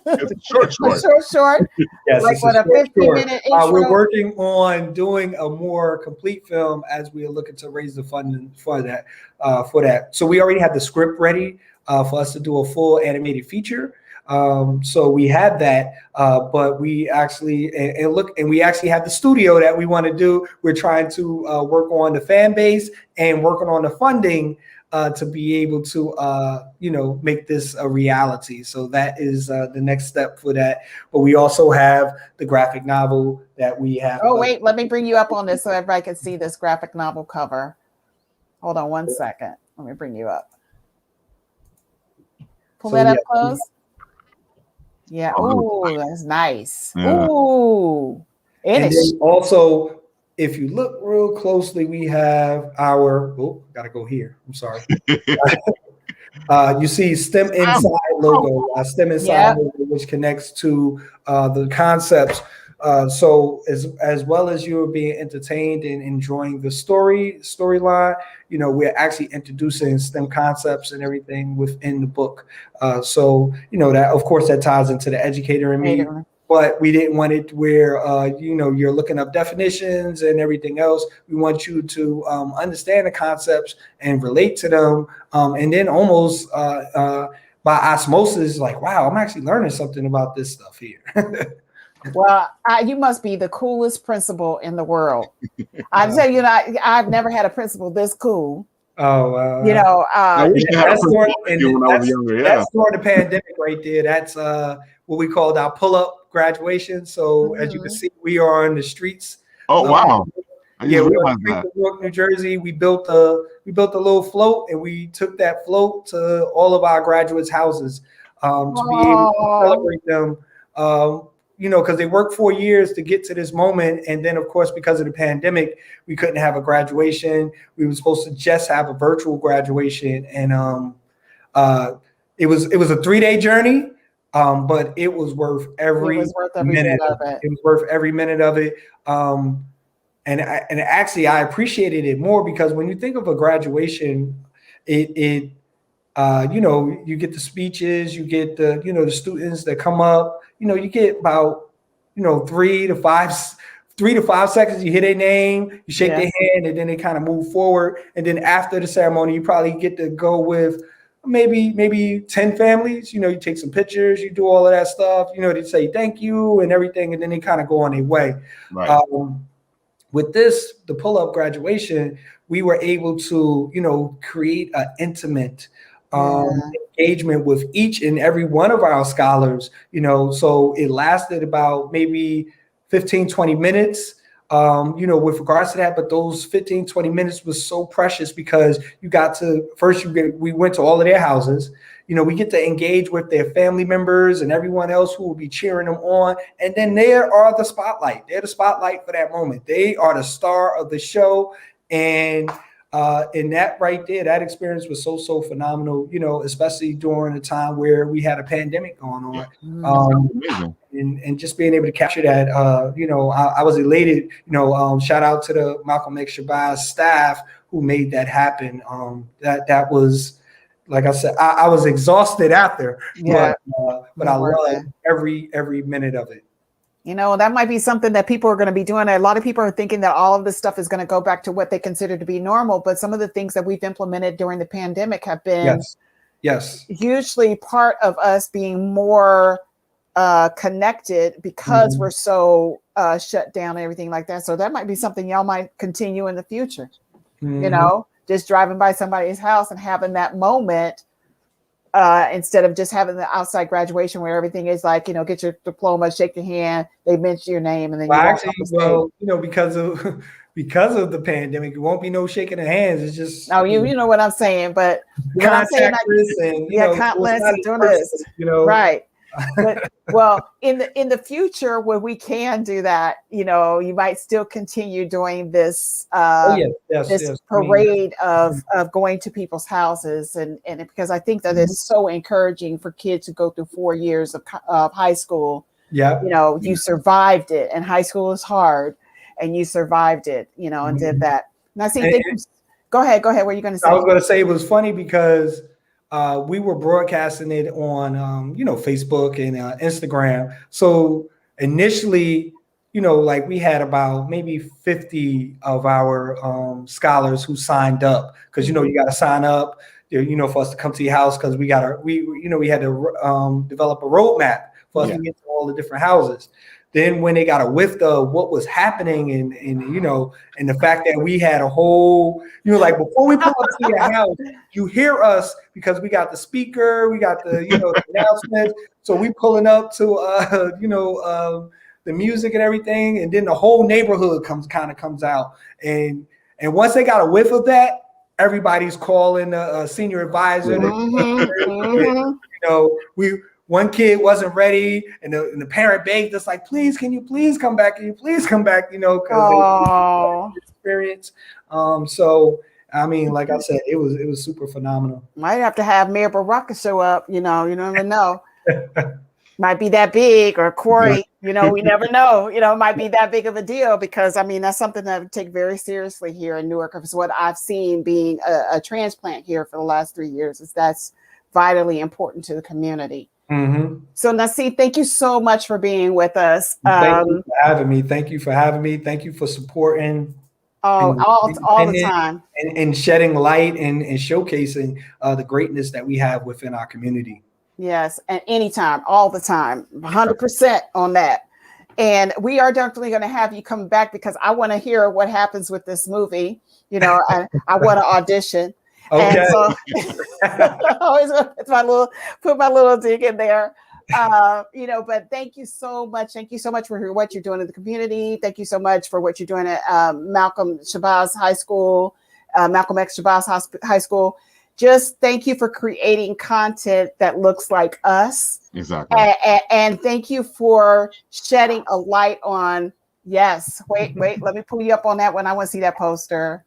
It's a short. Yes, like what, a 15-minute intro? We're working on doing a more complete film as we are looking to raise the funding for that. So we already have the script ready for us to do a full animated feature. So we had that, but we actually we actually have the studio that we want to do. We're trying to work on the fan base and working on the funding to be able to make this a reality. So that is the next step for that. But we also have the graphic novel that we have. Oh wait, let me bring you up on this so everybody can see this graphic novel cover. Hold on one second. Let me bring you up. Pull that up close. Yeah. Oh, that's nice. Yeah. Ooh. And then also, if you look real closely, we have our, gotta go here. I'm sorry. You see STEM Inside logo, STEM Inside logo, which connects to the concepts. So as well as you're being entertained and enjoying the storyline, we're actually introducing STEM concepts and everything within the book. So that, of course, that ties into the educator and me. But we didn't want it where you're looking up definitions and everything else. We want you to understand the concepts and relate to them, and then almost by osmosis, like, wow, I'm actually learning something about this stuff here. Well, you must be the coolest principal in the world. I tell you, I've never had a principal this cool. Oh, that's during the pandemic right there. That's what we called our pull-up graduation. So as you can see, we are on the streets. Oh wow! We're in York, New Jersey. We built a little float, and we took that float to all of our graduates' houses to be able to celebrate them. Because they worked 4 years to get to this moment. And then, of course, because of the pandemic, we couldn't have a graduation. We were supposed to just have a virtual graduation. And it was a 3-day journey, but it was worth every minute of it. It was worth every minute of it. And actually, I appreciated it more because when you think of a graduation, you get the speeches, you get the students that come up. You get about 3 to 5 seconds. You hear their name, you shake their hand, and then they kind of move forward. And then after the ceremony, you probably get to go with maybe 10 families. You take some pictures, you do all of that stuff. They say thank you and everything, and then they kind of go on their way. Right. With the pull-up graduation, we were able to create an intimate engagement with each and every one of our scholars, so it lasted about maybe 15-20 minutes, with regards to that. But those 15-20 minutes was so precious because you got to we went to all of their houses. We get to engage with their family members and everyone else who will be cheering them on. And then there are the spotlight. They're the spotlight for that moment. They are the star of the show. And that right there, that experience was so phenomenal, especially during a time where we had a pandemic going on. and just being able to capture that, I was elated. Shout out to the Malcolm X Shabazz staff who made that happen. That was, like I said, I was exhausted after, but I loved every minute of it. That might be something that people are going to be doing. A lot of people are thinking that all of this stuff is going to go back to what they consider to be normal, but some of the things that we've implemented during the pandemic have been hugely part of us being more connected because we're so shut down and everything like that. So that might be something y'all might continue in the future. Just driving by somebody's house and having that moment instead of just having the outside graduation where everything is like, get your diploma, shake your hand, they mention your name, and then because of the pandemic, it won't be no shaking of hands. It's just you know what I'm saying, but what I'm saying, countless and doing this, right. But well, in the future where we can do that, you might still continue doing this parade of going to people's houses, and because I think that it's so encouraging for kids to go through 4 years of high school. You survived it, and high school is hard, and you survived it, and did that. Now, go ahead. What are you going to say? I was going to say it was funny because we were broadcasting it on, Facebook and Instagram. So initially, like we had about maybe 50 of our scholars who signed up because, you got to sign up, for us to come to your house because we had to develop a roadmap for us to get to all the different houses. Then when they got a whiff of what was happening and the fact that we had a whole, like before we pull up to your house, you hear us because we got the speaker, we got the, the announcements. So we pulling up to, the music and everything. And then the whole neighborhood comes out. And once they got a whiff of that, everybody's calling a senior advisor. One kid wasn't ready, and the parent begged us, like, please, can you please come back? Can you please come back? Because they experience. So I mean, like I said, it was super phenomenal. Might have to have Mayor Baraka show up. You never know. Might be that big, or Corey. We never know. It might be that big of a deal because that's something that I would take very seriously here in Newark. Because what I've seen being a transplant here for the last 3 years is that's vitally important to the community. So NASEED, thank you so much for being with us. Thank you for having me. Thank you for having me. Thank you for supporting all the time and shedding light and showcasing the greatness that we have within our community. Yes, and anytime, all the time, 100% on that. And we are definitely going to have you come back because I want to hear what happens with this movie. I want to audition. Okay. And so always put my little dig in there. But thank you so much. Thank you so much for what you're doing in the community. Thank you so much for what you're doing at Malcolm X Shabazz High School. Just thank you for creating content that looks like us. Exactly. And thank you for shedding a light on, wait, let me pull you up on that one. I want to see that poster.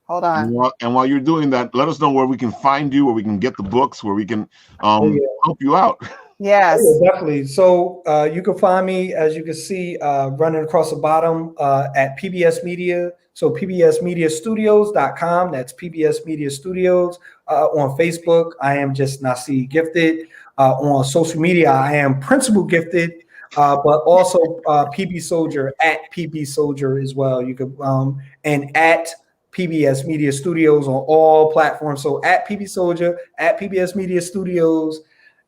Hold on. And while you're doing that, let us know where we can find you, where we can get the books, where we can help you out. Yes, definitely. So you can find me, as you can see, running across the bottom at PBS Media. So pbsmediastudios.com. That's PBS Media Studios. On Facebook, I am just NASEED Gifted. On social media, I am Principal Gifted, but also PB Soldier at PB Soldier as well. You could and at PBS Media Studios on all platforms. So at PB Soldier, at PBS Media Studios,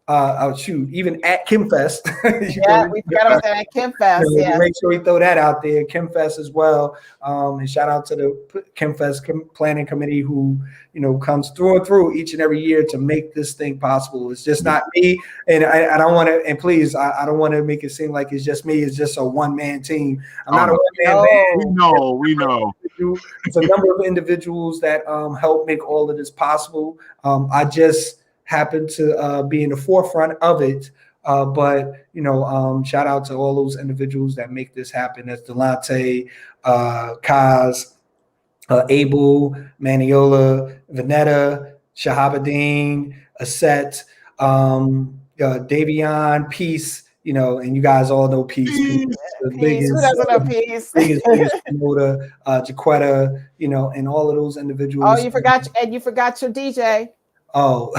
even at KimFest. We forgot about that at KimFest. Make sure we throw that out there, KimFest as well. And shout out to the KimFest planning committee who, comes through and through each and every year to make this thing possible. It's just not me. And I don't want to, and please, I don't want to make it seem like it's just me. It's just a one-man team. I'm not a one-man band. We know. It's a number of individuals that help make all of this possible. I just happen to be in the forefront of it. But shout out to all those individuals that make this happen. That's Delante, Kaz, Abel, Maniola, Vanetta, Shahabuddin, Aset, Davion, Peace, you know, and you guys all know Peace. Peace is the biggest, who doesn't know Peace? biggest promoter, Jaquetta, you know, and all of those individuals. Oh, you forgot your DJ. Oh.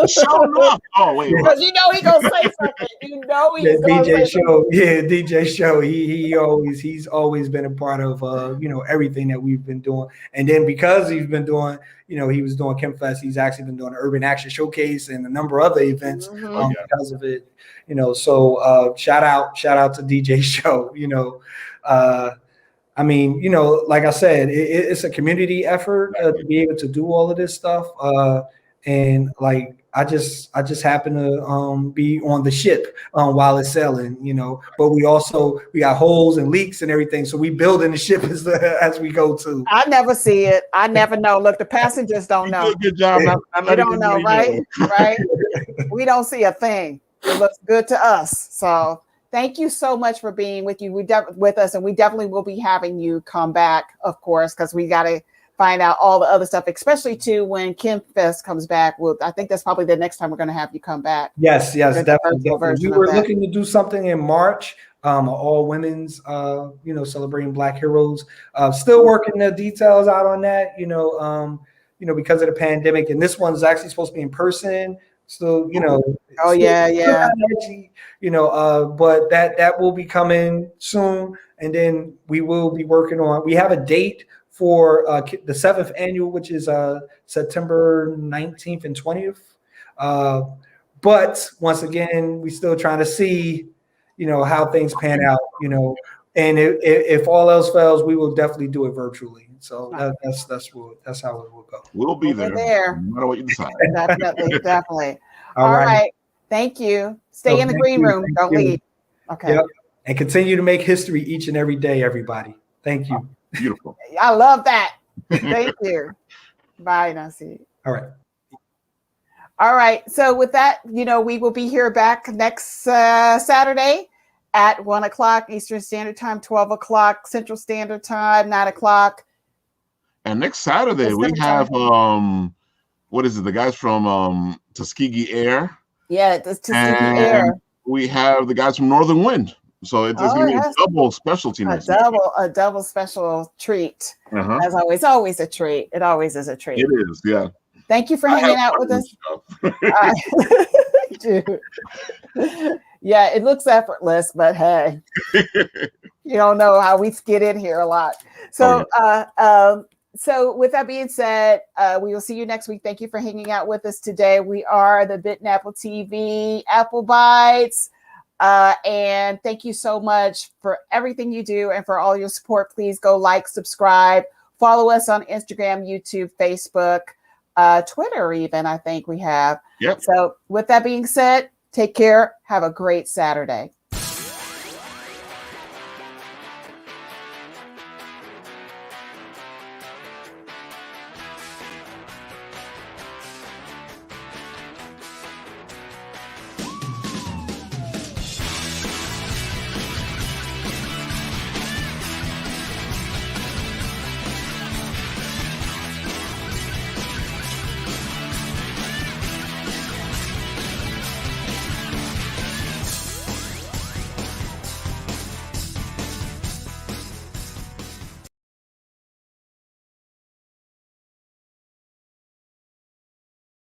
Show enough. Oh, wait. Because you know he gonna say something. You know he's gonna DJ say Show. something. Yeah, DJ Show. He's always been a part of you know, everything that we've been doing. And then because he's been doing, you know, he was doing KimFest, he's actually been doing an Urban Action Showcase and a number of other events because of it. You know, so shout out to DJ Show, you know. I mean, you know, like I said, it's a community effort to be able to do all of this stuff. And like, I just happen to be on the ship while it's sailing, you know, but we got holes and leaks and everything. So we building the ship as we go too. I never see it. I never know. Look, the passengers don't know. Good job. We don't know, right? Right? We don't see a thing. It looks good to us. So thank you so much for being with us, and we definitely will be having you come back, of course, because we got to find out all the other stuff, especially too when KimFest comes back. I think that's probably the next time we're going to have you come back. Yes, definitely. We were looking to do something in March, all women's, you know, celebrating Black heroes. Still working the details out on that, you know, because of the pandemic, and this one's actually supposed to be in person. So, you know, you know, but that will be coming soon. And then we will be working on, we have a date for the 7th annual, which is September 19th and 20th. But once again, we still trying to see, you know, how things pan out, you know, and if all else fails, we will definitely do it virtually. So that's how it will go. We'll be there. No matter what you decide. Definitely. All right. Thank you. Stay in the green room. Don't leave. Okay. Yep. And continue to make history each and every day, everybody. Thank you. Beautiful. I love that. Thank you. Bye, NASEED. All right. All right. So with that, you know, we will be here back next Saturday at 1 o'clock Eastern Standard Time, 12 o'clock Central Standard Time, 9 o'clock. And next Saturday we have what is it? The guys from Tuskegee Air. Yeah, it's Tuskegee Air. We have the guys from Northern Wind. So it's going to be a double specialty next week. A double special treat. As always a treat. It always is a treat. It is, yeah. Thank you for hanging out with us. Dude. Yeah, it looks effortless, but hey, you don't know how we get in here a lot. So, so with that being said, we will see you next week. Thank you for hanging out with us today. We are the Bitten Apple TV, Apple Bites. And thank you so much for everything you do and for all your support. Please go like, subscribe, follow us on Instagram, YouTube, Facebook, Twitter, even, I think we have. Yep. So with that being said, take care. Have a great Saturday.